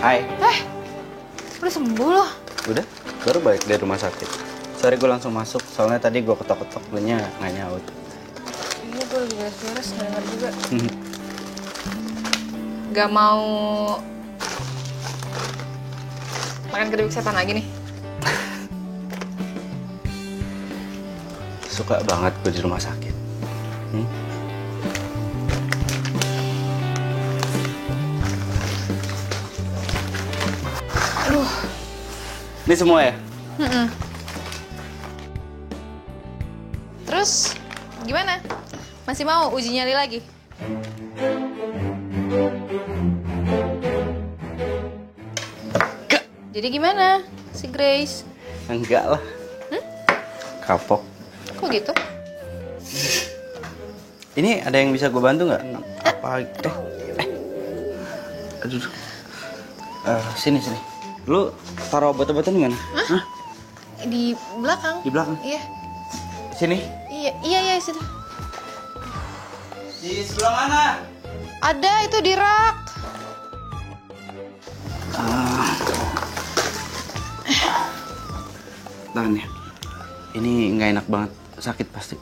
Hai. Udah sembuh loh. Udah, baru balik dari rumah sakit. Sorry gue langsung masuk, soalnya tadi gue ketok-ketok, gue nggak nyaut. Iya, gue lagi beres-beres, nggak dengar juga. Gak mau makan keripik setan lagi nih? Suka banget gue di rumah sakit. Aduh. Ini semua ya? Terus gimana? Masih mau uji nyali lagi? Enggak. Jadi gimana si Grace? Enggak lah. Kapok. Kok gitu? Ini ada yang bisa gue bantu nggak? Apa? Aduh. Sini. Lu taruh obat-obatan di mana? Hah? Di belakang. Di belakang? Iya. Sini? Iya, situ. Di sebelah mana? Ada itu di rak. Tahan ya. Ini nggak enak banget, sakit pasti.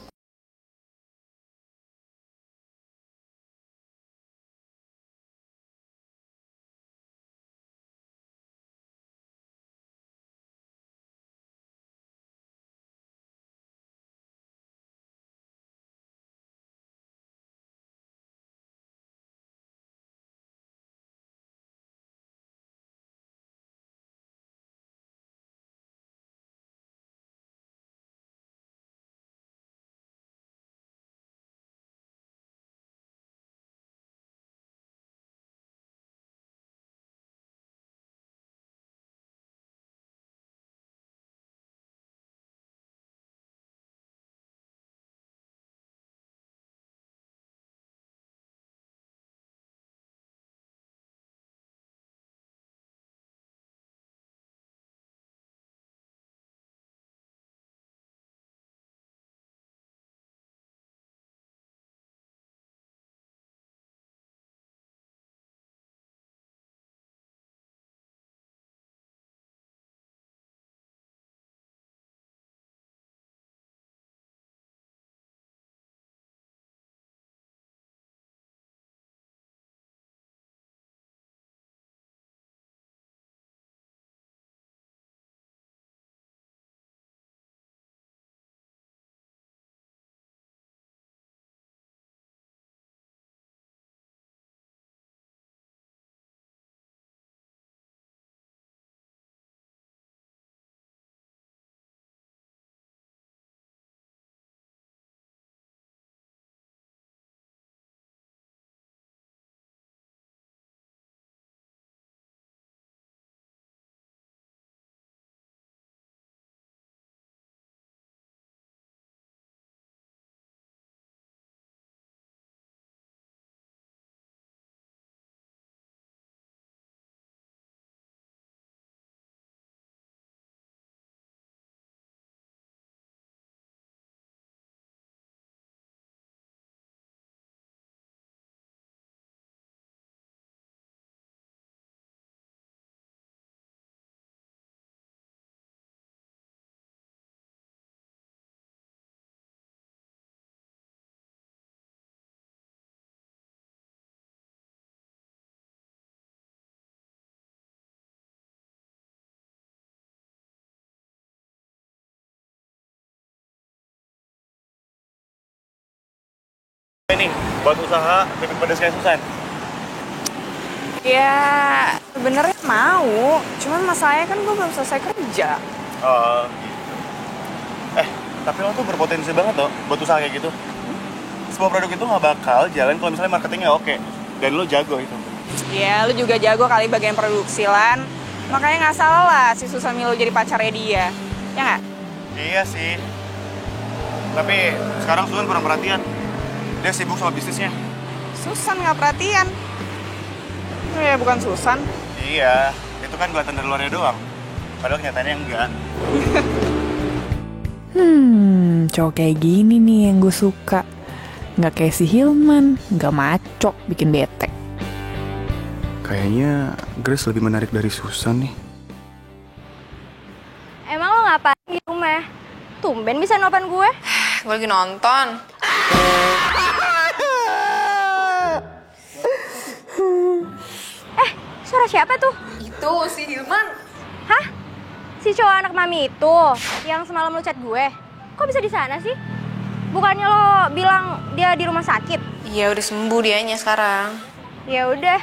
Nih, buat usaha keripik pedas kayak Susan. Ya, sebenarnya mau. Cuman masalahnya kan gue belum selesai kerja. Oh, gitu. Tapi lo tuh berpotensi banget loh buat usaha kayak gitu. Sebuah produk itu nggak bakal jalan kalau misalnya marketingnya oke. Dan lo jago itu. Ya, lu juga jago kali bagian produksi, Lan. Makanya nggak salah lah si Susan Milo jadi pacarnya dia. Ya nggak? Iya sih. Tapi sekarang Susan kurang perhatian. Dia sibuk sama bisnisnya. Susan nggak perhatian. Ya, bukan Susan. Iya, itu kan kelihatan dari luarnya doang. Padahal kenyataannya enggak. Cowok kayak gini nih yang gue suka. Nggak kayak si Hilman, nggak maco, bikin bete. Kayaknya Grace lebih menarik dari Susan nih. Emang lo ngapain di rumah? Tumben bisa nelfon gue. Gue lagi nonton. Suara siapa tuh? Itu si Hilman. Hah? Si cowok anak mami itu yang semalam lo chat gue. Kok bisa di sana sih? Bukannya lo bilang dia di rumah sakit? Iya, udah sembuh dianya sekarang. Ya udah.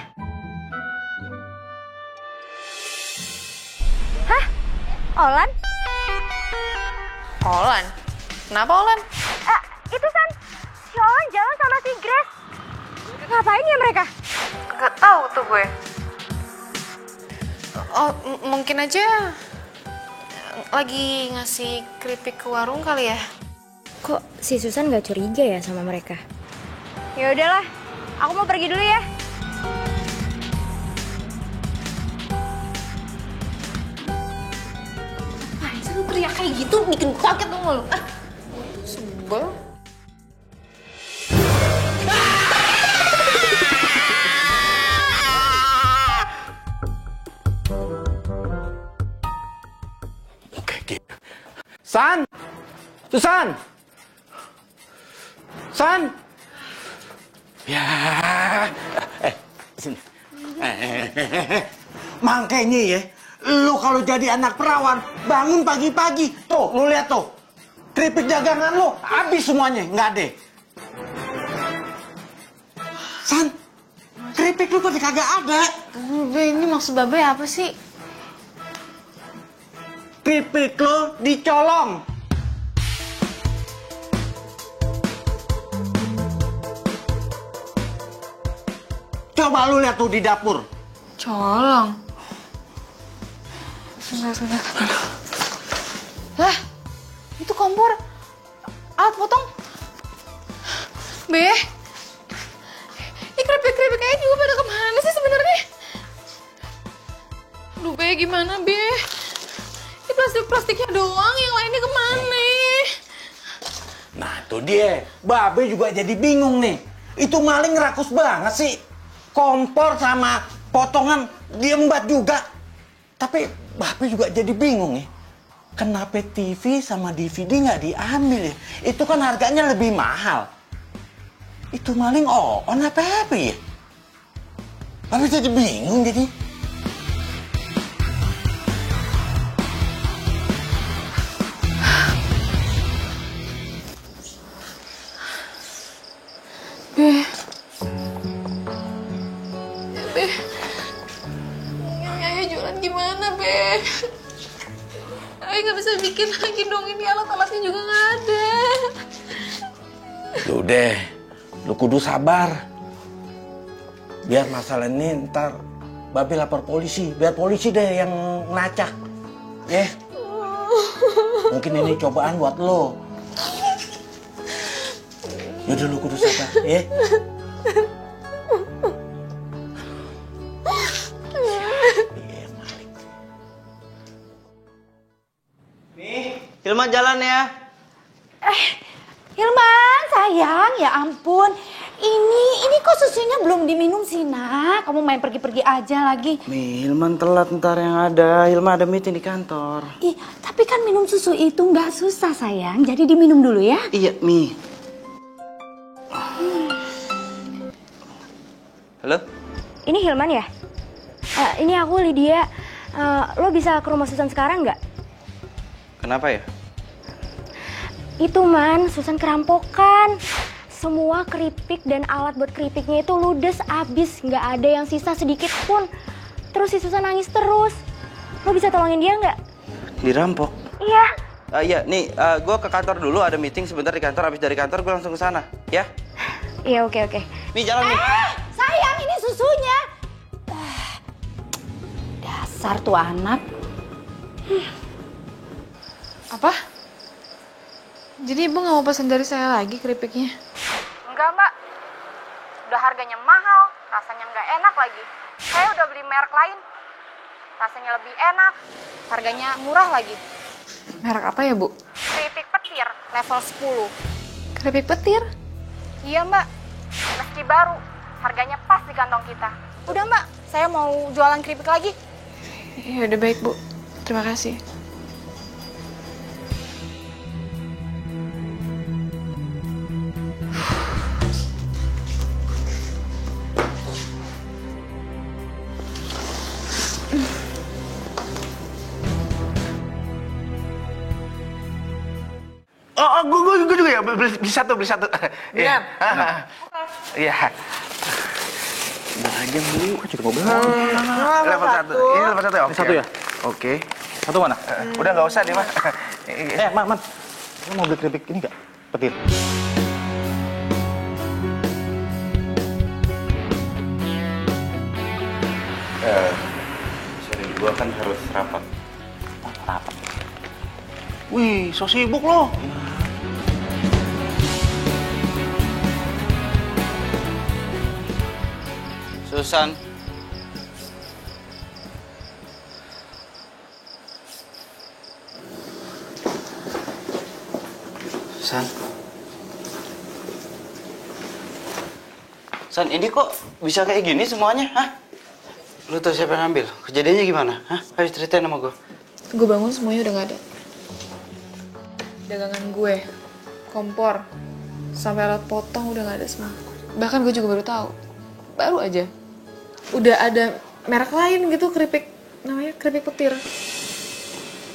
Hah? Olan? Olan? Kenapa Olan? Itu San. Si Olan jalan sama si Grace. Ngapain ya mereka? Gak tahu tuh gue. Oh, mungkin aja lagi ngasih keripik ke warung kali ya. Kok si Susan gak curiga ya sama mereka? Ya udahlah, aku mau pergi dulu ya. Ngapain sih lu teriak kayak gitu, bikin gue kaget dong lu. Sebel. San! Susan! San! Ya, sini. Makanya ya, lu kalau jadi anak perawan, bangun pagi-pagi. Tuh, lu lihat tuh. Keripik dagangan lu, habis semuanya, nggak ada. San, keripik lu pada kagak ada. Ini maksud Babe apa sih? Keripik lu dicolong. Coba lu lihat tuh di dapur. Colong. Sebentar. Lah, itu kompor. Alat potong. Be, ini keripik-keripik kayaknya juga pada kemana sih sebenarnya? Aduh, Be, gimana, Be? Ini plastik-plastiknya doang, yang lainnya kemana? Nah, tuh dia. Babe juga jadi bingung nih. Itu maling rakus banget sih. Kompor sama potongan diembat juga. Tapi Babe juga jadi bingung nih. Kenapa TV sama DVD nggak diambil ya? Itu kan harganya lebih mahal. Itu maling on apa ya? Babe jadi bingung jadi. Be. Be. Ayah jualan gimana, Be? Ayah nggak bisa bikin lagi dong, ini alat-alatnya juga nggak ada. Udah, lu kudu sabar. Biar masalah ini ntar Babe lapor polisi, biar polisi deh yang ngelacak. Ya. Mungkin ini cobaan buat lo. Yaudah lu kudu sabar, ya. Nih, Hilman jalan ya. Hilman, sayang, ya ampun. Ini kok susunya belum diminum sih, Nak? Kamu main pergi-pergi aja lagi. Mi, Hilman telat ntar yang ada. Hilman ada meeting di kantor. Ih, tapi kan minum susu itu nggak susah, sayang. Jadi diminum dulu ya. Iya, Mi. Halo? Ini Hilman ya? Ini aku Lydia. Lo bisa ke rumah Susan sekarang nggak? Kenapa ya? Itu Man, Susan kerampokan. Semua keripik dan alat buat keripiknya itu ludes abis, nggak ada yang sisa sedikit pun. Terus si Susan nangis terus. Lo bisa tolongin dia nggak? Dirampok? Iya. Iya, nih gue ke kantor dulu, ada meeting sebentar di kantor. Habis dari kantor gue langsung ke sana, ya? Iya, oke. Nih jalan nih. Sayang, ini susunya. Dasar tuh anak. Apa? Jadi ibu nggak mau pesan dari saya lagi keripiknya? Enggak, Mbak. Udah harganya mahal, rasanya nggak enak lagi. Saya udah beli merek lain. Rasanya lebih enak, harganya murah lagi. Merek apa ya, Bu? Keripik petir level 10. Keripik petir? Iya, Mbak. Meski baru, harganya pas di kantong kita. Udah, Mbak, saya mau jualan keripik lagi. Ya udah baik, Bu. Terima kasih. Gue juga ya, beli satu. Iya. Iya. Udah aja beli, kok juga mau beli. Level 1. Ini level 1 ya? Oke. Satu ya? Oke. Satu mana? Udah nggak usah deh, Mas. Man. Lo mau beli keripik ini nggak? Petir. Sorry, gue kan harus rapat. Rapat. Wih, so sibuk lo. Susan. San, ini kok bisa kayak gini semuanya, hah? Lu tau siapa yang ambil? Kejadiannya gimana, hah? Ayo ceritain sama gue. Gue bangun semuanya udah nggak ada. Dagangan gue, kompor, sampai alat potong udah nggak ada semua. Bahkan gue juga baru aja. Udah ada merek lain gitu keripik, namanya keripik petir.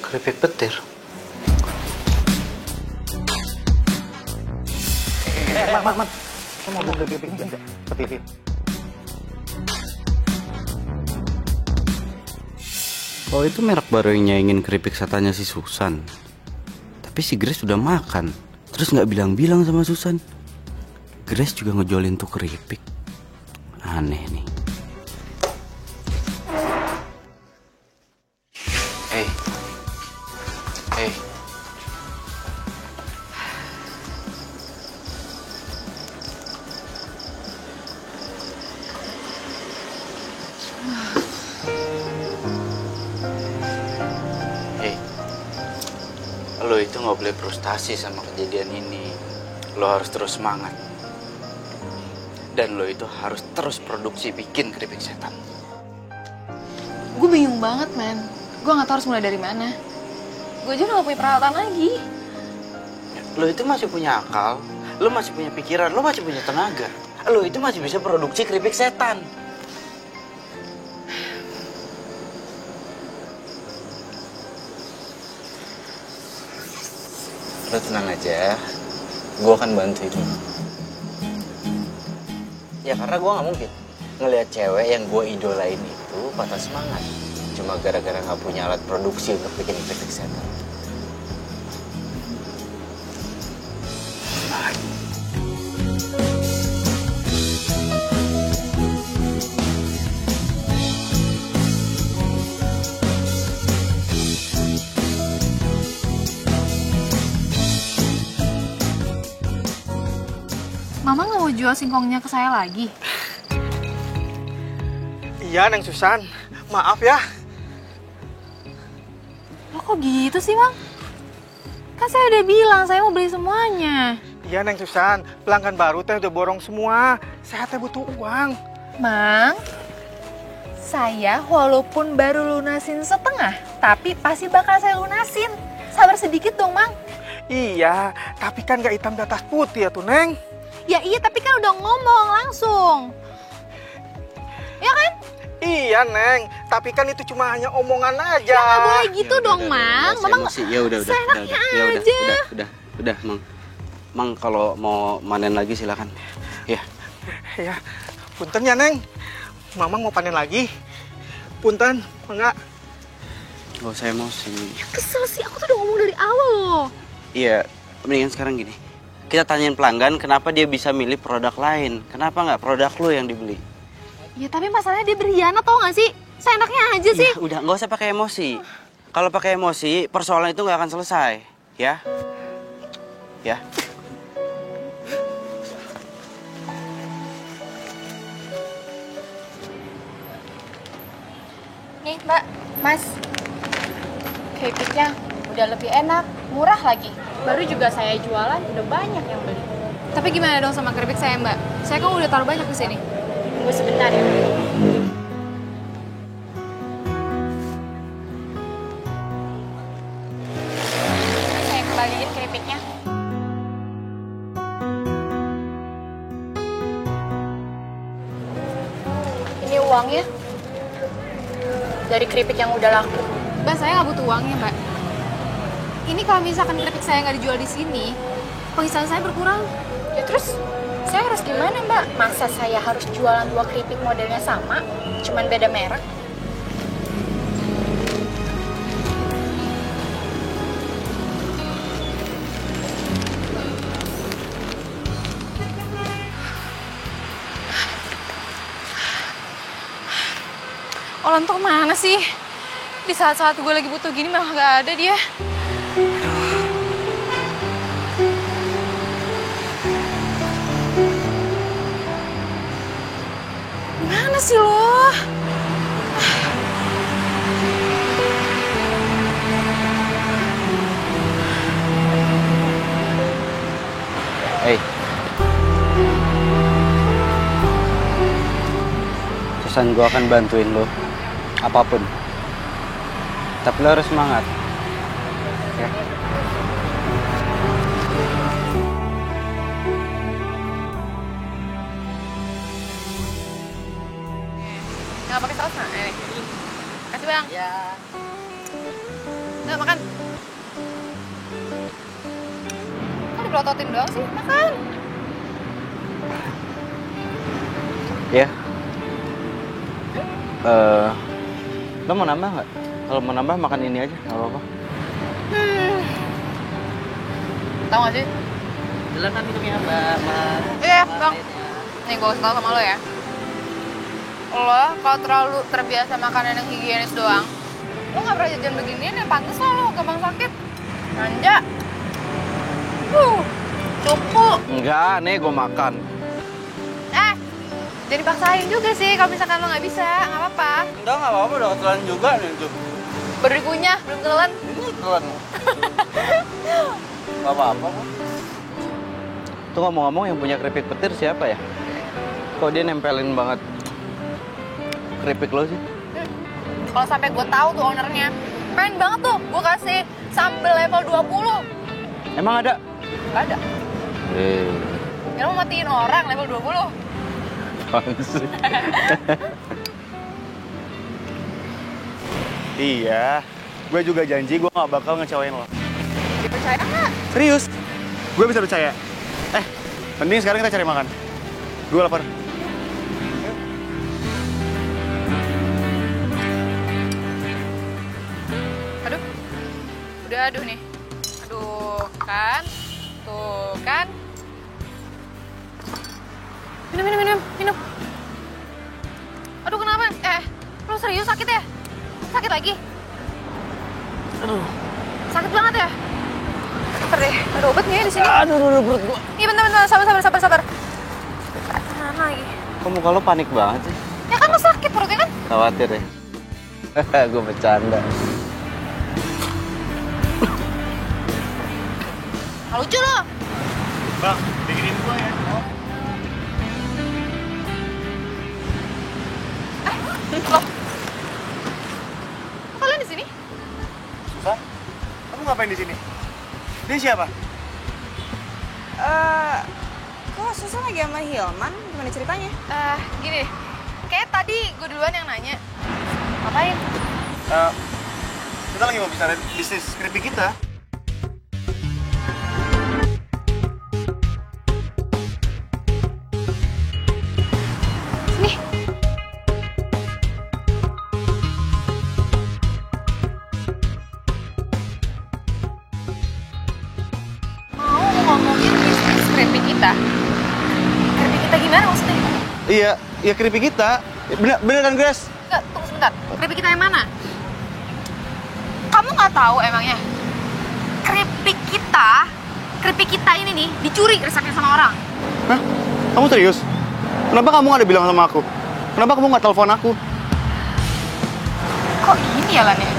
Keripik petir? Man. Lo mau beli keripik ini nggak? Petir. Oh, itu merek baru yang nyaingin keripik setannya si Susan. Tapi si Grace udah makan, terus nggak bilang-bilang sama Susan. Grace juga ngejolin tuh keripik. Aneh nih. Hey. Lo itu nggak boleh frustasi sama kejadian ini. Lo harus terus semangat. Dan lo itu harus terus produksi bikin keripik setan. Gue bingung banget, man. Gue nggak tahu harus mulai dari mana. Gue aja udah gak punya peralatan lagi. Lo itu masih punya akal, lo masih punya pikiran, lo masih punya tenaga. Lo itu masih bisa produksi keripik setan. Lo tenang aja, gue akan bantuin lo. Ya karena gue gak mungkin ngelihat cewek yang gue idolain itu patah semangat cuma gara-gara gak punya alat produksi untuk bikin keripik setan. Mama nggak mau jual singkongnya ke saya lagi? Iya, Neng Susan. Maaf ya. Lo kok gitu sih, Mang? Kan saya udah bilang saya mau beli semuanya. Iya, Neng Susan. Pelanggan baru teh udah borong semua. Saya teh butuh uang. Mang, saya walaupun baru lunasin setengah, tapi pasti bakal saya lunasin. Sabar sedikit dong, Mang. Iya, tapi kan gak hitam di atas putih ya tuh, Neng. Ya iya, tapi kan udah ngomong langsung. Ya kan? Iya, Neng. Tapi kan itu cuma hanya omongan aja. Ya nggak boleh gitu dong, Mang. Mama Ya udah. seenaknya aja. Udah, Mang. Mang kalau mau manen lagi silakan. Ya. Ya, punten ya Neng. Mamang mau panen lagi. Punten, enggak. Gak usah emosi. Kesel sih, aku tuh udah ngomong dari awal loh. Iya, mendingan sekarang gini. Kita tanyain pelanggan kenapa dia bisa milih produk lain. Kenapa nggak produk lu yang dibeli? Ya tapi masalahnya dia berkhianat tau gak sih? Seenaknya aja sih. Ya, udah, nggak usah pakai emosi. Kalau pakai emosi, persoalan itu nggak akan selesai. Ya? Ya. Nih Mbak, Mas. Keripiknya udah lebih enak, murah lagi. Baru juga saya jualan, udah banyak yang beli. Tapi gimana dong sama keripik saya Mbak? Saya kan udah taruh banyak di sini. Tunggu sebentar ya. Saya kembaliin keripiknya. Ini uangnya. Dari keripik yang udah laku. Mbak, saya nggak butuh uangnya Mbak. Ini kalau misalkan keripik saya nggak dijual di sini, penghasilan saya berkurang. Ya terus saya harus gimana Mbak? Masa saya harus jualan 2 keripik modelnya sama, cuman beda merek? Olan tuh mana sih? Di saat-saat gue lagi butuh gini malah nggak ada dia. Mana sih lo? Hey. Susan, gue akan bantuin lo. Apapun. Tapi lo harus semangat. Ya. Nggak pakai saus nah? Nih. Kasih Bang. Ya. Nggak makan. Kok dipelototin doang sih? Makan. Ya. Lo mau nambah nggak? Kalau mau nambah makan ini aja, nggak apa-apa. Tahu nggak sih? Silakan minumnya Mbak. Iya Bang. Nih gue kasih tau sama lo ya. Lo kalau terlalu terbiasa makanan yang higienis doang, lo nggak pernah jajan beginian ya, pantes lah lo gampang sakit. Manja. Cupu. Enggak, nih gue makan. Jadi paksain juga sih kalau misalkan lo nggak bisa, nggak apa-apa. Enggak apa-apa, udah ketelan juga nih tuh. Baru dikunyah, belum telan. Ketelan. Gak apa-apa kok. Tuh ngomong-ngomong yang punya keripik petir siapa ya? Kok dia nempelin banget keripik lo sih? Kalau sampai gue tahu tuh ownernya, pengen banget tuh gue kasih sambal level 20. Emang ada? Gak ada. Ya lo matiin orang level 20. Iya, gue juga janji gue gak bakal ngecewain lo. Dipercaya nggak? Serius, gue bisa percaya. Mending sekarang kita cari makan. Gue lapar. Aduh, udah aduh nih. Aduh, kan. Tuh, kan. Minum. Aduh, kenapa? Lo serius sakit ya? Sakit lagi? Aduh. Sakit banget ya? Sabar deh, ada obat nggak ya di sini? Aduh, perut gua. Iya, bentar, sabar. Mana lagi? Kok muka lo panik banget sih? Ya kan lo sakit perutnya kan? Khawatir ya? Gue bercanda. Nggak lucu lo. Bang, bikinin gue ya. Loh. Kalian di sini? Susan, kamu ngapain di sini? Dia siapa? Kok Susan lagi sama Hilman? Gimana ceritanya? Gini, kayak tadi gue duluan yang nanya. Ngapain? Kita lagi mau bicara bisnis keripik kita. Keripik kita? Keripik kita gimana maksudnya? Iya keripik kita. Bener kan, Grace? Enggak, tunggu sebentar. Keripik kita yang mana? Kamu nggak tahu emangnya? Keripik kita ini nih dicuri resepnya sama orang. Hah? Kamu serius? Kenapa kamu nggak ada bilang sama aku? Kenapa kamu nggak telepon aku? Kok gini ya, Lan ya?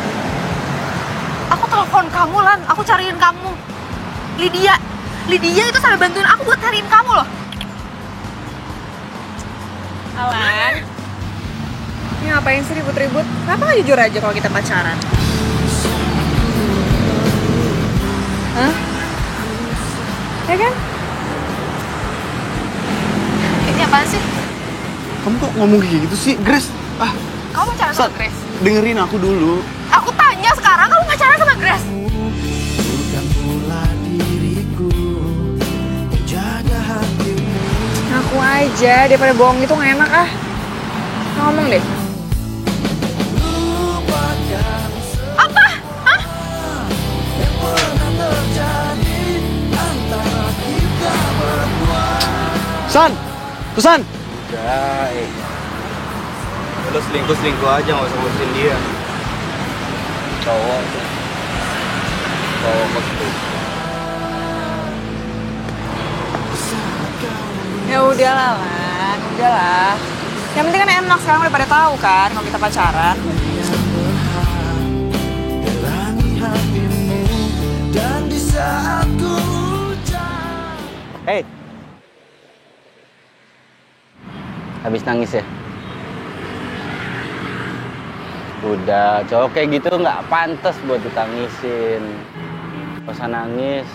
Aku telepon kamu, Lan. Aku cariin kamu. Lydia itu sampai bantuin aku buat cariin kamu loh. Alan, ini ngapain sih ribut-ribut? Kenapa nggak jujur aja kalau kita pacaran? Hah? Ya kan? Ini apaan sih? Kamu kok ngomong kayak gitu sih, Grace? Kamu pacaran sama Grace? Dengerin aku dulu. Aku tanya sekarang, kamu pacaran sama Grace? Ngaku aja, daripada bohong itu nggak enak ah. Ngomong deh. Apa? Hah? Susan! Udah, lo selingkuh aja, nggak usah ngurusin dia. Cowok tuh. Ya udahlah, Lan. Udahlah. Yang penting kan enak sekarang udah pada tahu kan kalau kita pacaran. Hey, habis nangis ya? Udah, cowok kayak gitu nggak pantas buat ditangisin. Gak usah nangis.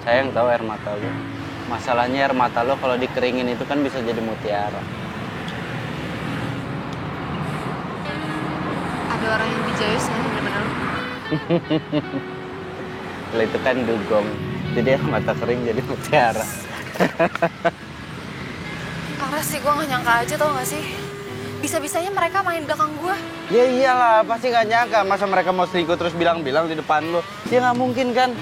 Sayang tahu air mata lu. Masalahnya air mata lo kalau dikeringin itu kan bisa jadi mutiara. Ada orang yang dijayus ya, bener-bener. Kalau itu kan dugong, jadi air mata kering jadi mutiara. Parah sih, gue gak nyangka aja tau gak sih? Bisa-bisanya mereka main belakang gue. Ya iyalah, pasti gak nyangka. Masa mereka mau selingkuh terus bilang-bilang di depan lo? Ya nggak mungkin kan?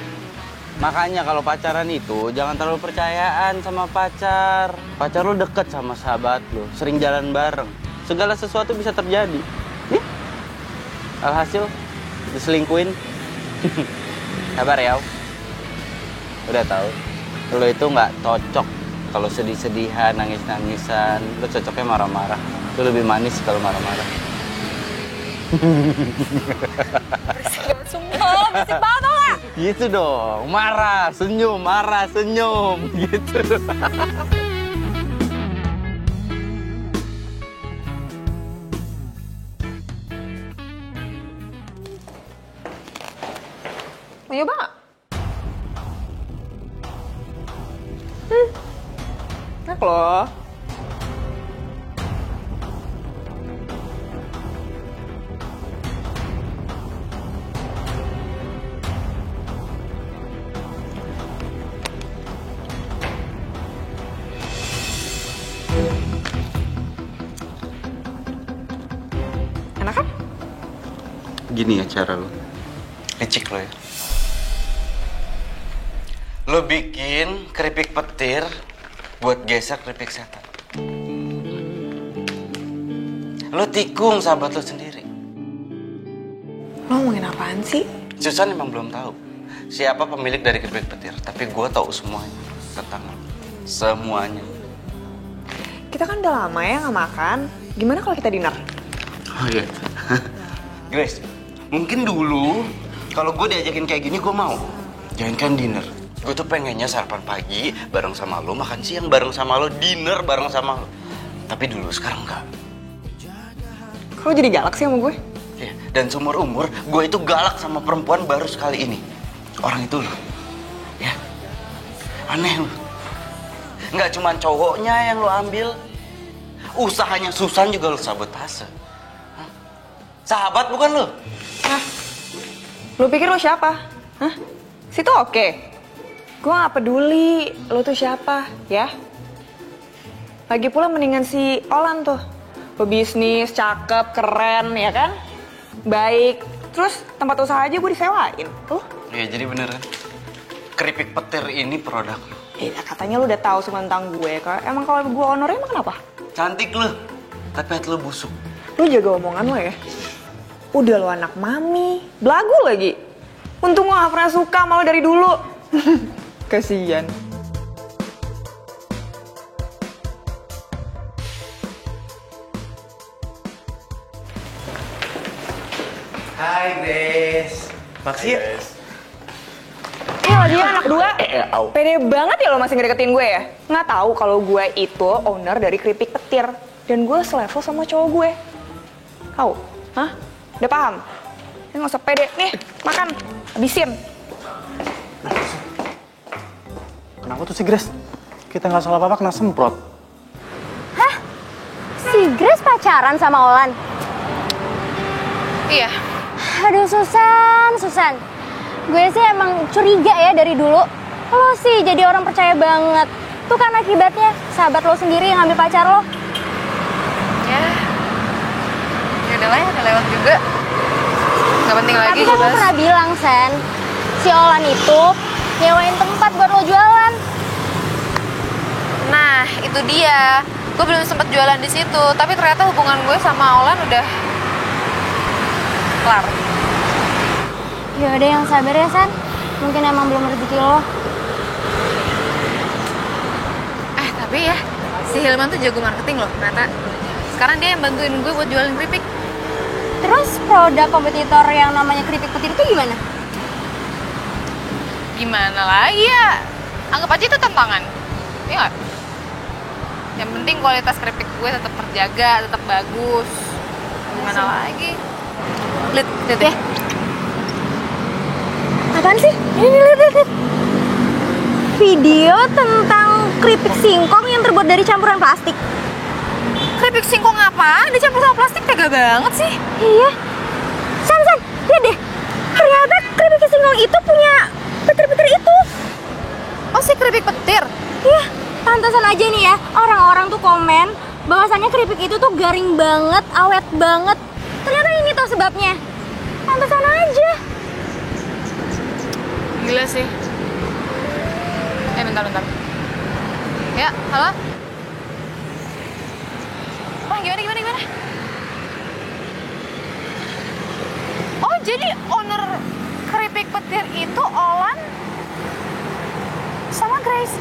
Makanya kalau pacaran itu jangan terlalu percayaan sama pacar. Pacar lo deket sama sahabat lo, sering jalan bareng. Segala sesuatu bisa terjadi. Nih, alhasil diselingkuin. Kabar ya? Udah tahu. Lo itu nggak cocok kalau sedih-sedihan, nangis-nangisan. Lo cocoknya marah-marah. Lo lebih manis kalau marah-marah. Berisik banget, sumpah. Berisik banget tau gak? Gitu dong, marah, senyum, gitu. Mau nyoba gak? Enak loh. Enak kan? Gini ya cara lo. Licik lo ya. Lo bikin keripik petir buat geser keripik setan. Lo tikung sahabat lo sendiri. Lo ngomongin apaan sih? Susan emang belum tahu siapa pemilik dari keripik petir, tapi gue tahu semuanya tentang lo. Semuanya. Kita kan udah lama ya nggak makan. Gimana kalau kita dinner? Oh iya. Grace, mungkin dulu kalau gue diajakin kayak gini gue mau. Jangan kan dinner. Gue tuh pengennya sarapan pagi bareng sama lo, makan siang bareng sama lo, dinner bareng sama lo. Tapi dulu, sekarang enggak. Kalo jadi galak sih sama gue? Ya, dan seumur umur gue itu galak sama perempuan baru sekali ini. Orang itu lo. Ya. Aneh lo. Nggak cuma cowoknya yang lo ambil. Usahanya Susan juga lo sabotase. Hah? Sahabat bukan lo? Hah? Lo pikir lo siapa? Hah? Situ oke. Gue gak peduli lo tuh siapa, ya. Lagi pula mendingan si Olan tuh. Pebisnis, cakep, keren, ya kan? Baik. Terus tempat usaha aja gue disewain. Tuh. Iya, jadi beneran. Keripik petir ini produk lo. Ya, katanya lu udah tahu semua tentang gue. Emang kalau gue honornya emang kenapa? Cantik lu, tapi hati lu busuk. Lu jaga omongan lo ya. Udah lo anak mami, belagu lagi. Untung gue gak pernah suka sama lo dari dulu. Kasian. Hai Grace. Makasih ya. Iya dia anak dua. Pede banget ya lo masih ngedeketin gue ya? Nggak tahu kalau gue itu owner dari keripik petir. Dan gue selevel sama cowok gue. Tahu? Hah? Udah paham? Ini nggak usah pede. Nih, makan. Habisin. Kenapa tuh si Grace? Kita nggak salah apa-apa kena semprot. Hah? Si Grace pacaran sama Olan? Iya. Aduh Susan. Gue sih emang curiga ya dari dulu. Lo sih jadi orang percaya banget. Tuh kan akibatnya sahabat lo sendiri yang ambil pacar lo. Ya udah lah ya, udah lewat juga. Gak penting lagi. Tapi kan lo pernah bilang, Sen, si Olan itu nyewain tempat buat lo jualan. Nah, itu dia. Gue belum sempet jualan di situ, tapi ternyata hubungan gue sama Olan udah kelar. Ya udah yang sabar ya, San. Mungkin emang belum rezeki lo. Tapi ya, si Hilman tuh jago marketing loh, ternyata. Sekarang dia yang bantuin gue buat jualan keripik. Terus produk kompetitor yang namanya keripik petir itu gimana? Gimana lagi ya? Anggap aja itu tantangan. Iya nggak? Yang penting kualitas keripik gue tetap terjaga, tetap bagus. Gimana lagi? Lihat deh. Apaan sih? Ini lihat. Video tentang keripik singkong yang terbuat dari campuran plastik. Keripik singkong apa? Dicampur sama plastik, tega banget sih. Iya. San, lihat deh. Ternyata keripik singkong itu punya petir-petir itu. Oh, si keripik petir? Iya, pantasan aja nih ya. Orang-orang tuh komen bahwasannya keripik itu tuh garing banget, awet banget. Ternyata ini tuh sebabnya. Pantasan aja. Gila sih. Bentar. Ya, halo? Oh, gimana? Oh, jadi owner keripik petir itu Olan sama Grace.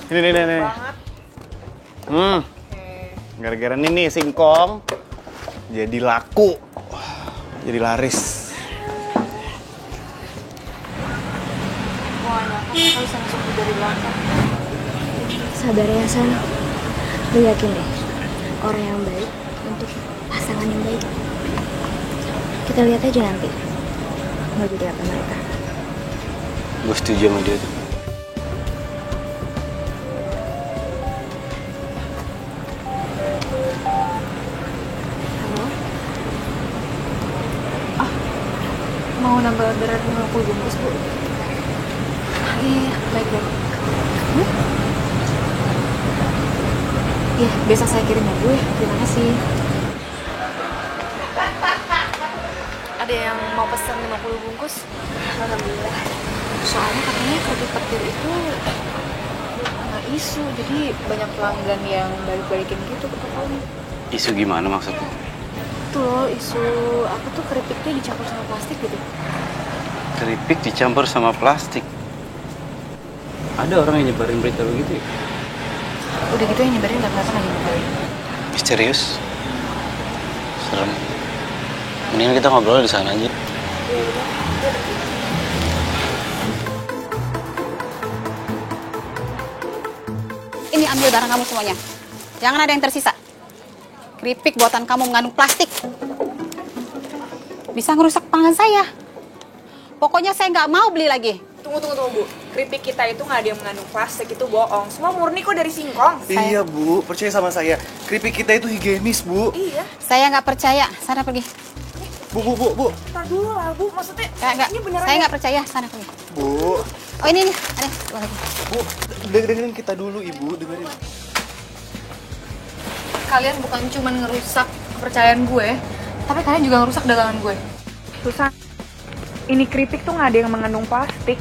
Ini. Gara-gara ini nih singkong jadi laku, jadi laris. Sabar ya, San. Lu yakin deh, orang yang baik untuk pasangan yang baik. Kita lihat aja nanti mau jadi apa mereka. Gue setuju sama dia tuh. Mau nambah orderan 50 bungkus, Bu. Iya, baik. Iya, besok saya kirim ya, Bu. Terima kasih. Ada yang mau pesan 50 bungkus? Alhamdulillah. Soalnya katanya keripik petir itu nggak isu, jadi banyak pelanggan yang balik-balikin gitu ke tokonya. Isu gimana maksudnya? Tuh loh, isu apa tuh keripiknya dicampur sama plastik gitu. Keripik dicampur sama plastik? Ada orang yang nyebarin berita begitu ya? Udah gitu yang nyebarin nggak kelihatan lagi nyebarin. Misterius. Serem. Mendingan kita ngobrol di sana aja. Ini ambil barang kamu semuanya. Jangan ada yang tersisa. Keripik buatan kamu mengandung plastik. Bisa ngerusak tangan saya. Pokoknya saya nggak mau beli lagi. Tunggu, Bu. Keripik kita itu nggak ada yang mengandung plastik, itu bohong. Semua murni kok dari singkong. Iya, Bu. Percaya sama saya. Keripik kita itu higienis, Bu. Iya. Saya nggak percaya. Sana pergi. Bu. Ntar dulu lah, Bu. Maksudnya, Enggak, ini beneran saya ya? nggak percaya. Sana pergi. Bu. Oh ini, ada. Lagi. Bu, dengerin kita dulu, Ibu. Dengerin. Kalian bukan cuma ngerusak kepercayaan gue, tapi kalian juga ngerusak dagangan gue. Susan, ini keripik tuh nggak ada yang mengandung plastik.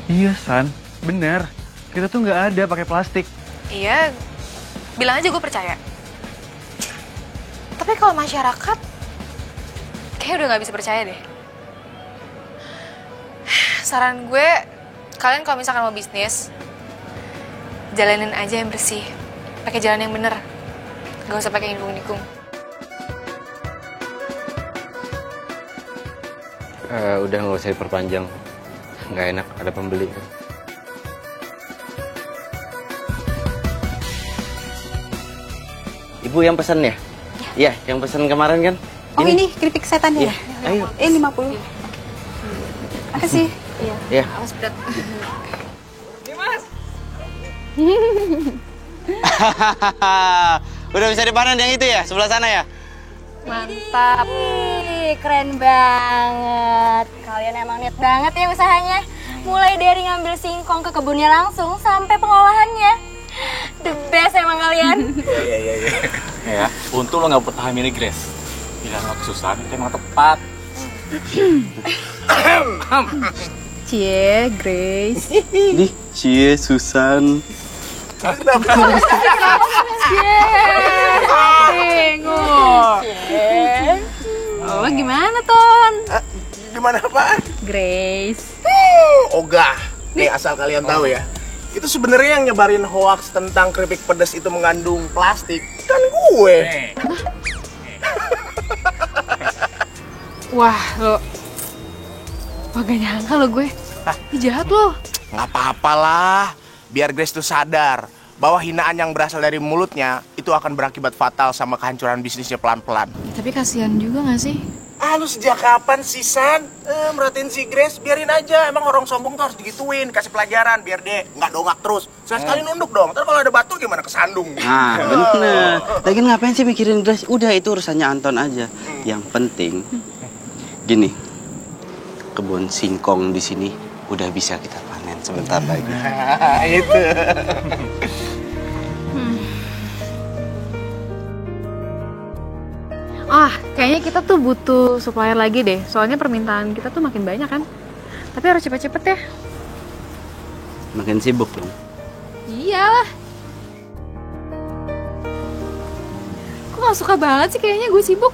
Iya, San. Bener. Kita tuh nggak ada pakai plastik. Iya, bilang aja gue percaya. Tapi kalau masyarakat, kayaknya udah gak bisa percaya deh. Saran gue, kalian kalau misalkan mau bisnis, jalanin aja yang bersih. Pakai jalan yang bener. Gak usah pakai nikung-nikung. Udah nggak usah diperpanjang. Nggak enak ada pembeli. Ibu yang pesan ya? Iya, yang pesan kemarin kan? Oh ini keripik setan ya? Iya, ayo. 50. Makasih. Iya. Awas berat. Udah bisa dipanen yang itu ya, sebelah sana ya? Mantap. Ih, keren banget. Kalian emang niat banget ya usahanya. Mulai dari ngambil singkong ke kebunnya langsung sampai pengolahannya. The best emang kalian. Iya. Ya, untung lo nggak pernah milih Grace. Pilihan lo kesusahan itu emang tepat. Cie, Grace. Nih, cie Susan. Oh, gimana, Ton? Gimana, Pak? Grace. Ogah. Nih, asal kalian tahu ya. Itu sebenarnya yang nyebarin hoax tentang keripik pedas itu mengandung plastik kan gue. Wah, lo. Wah, gak nyangka lo gue. Ini jahat lo. Nggak apa-apalah. Biar Grace tuh sadar bahwa hinaan yang berasal dari mulutnya itu akan berakibat fatal sama kehancuran bisnisnya pelan-pelan. Tapi kasihan juga gak sih? Ah, lu sejak kapan sih, San? Merhatiin si Grace, biarin aja. Emang orang sombong tuh harus digituin, kasih pelajaran biar dia nggak dongak terus. Sekali nunduk dong, ntar kalau ada batu gimana kesandung? Nah, bener. Lagian ngapain sih mikirin Grace? Udah, itu urusannya Anton aja. Yang penting, gini, kebun singkong di sini udah bisa kita panen sebentar lagi. Itu. Kayaknya kita tuh butuh supplier lagi deh. Soalnya permintaan kita tuh makin banyak kan. Tapi harus cepet-cepet ya. Makin sibuk dong. Iyalah. Kok gak suka banget sih kayaknya gue sibuk?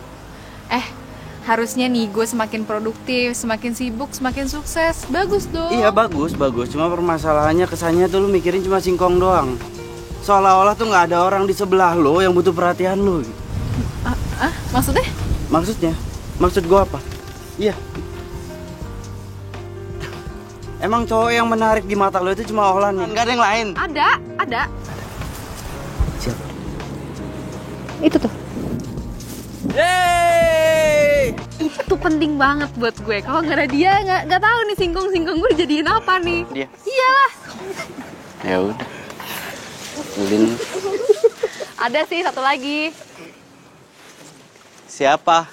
Harusnya nih gue semakin produktif, semakin sibuk, semakin sukses. Bagus dong. Iya, bagus. Cuma permasalahannya kesannya tuh lu mikirin cuma singkong doang. Seolah-olah tuh nggak ada orang di sebelah lo yang butuh perhatian lo. Maksudnya? Maksud gue apa? Iya. Emang cowok yang menarik di mata lo itu cuma Ohlan, nggak ada yang lain? Ada. Siapa? Itu tuh. Yeay! Itu penting banget buat gue. Kalau nggak ada dia, nggak tahu nih singkong gue dijadiin apa nih. Dia? Iyalah. Ya udah. Ulin. Ada sih satu lagi. Siapa?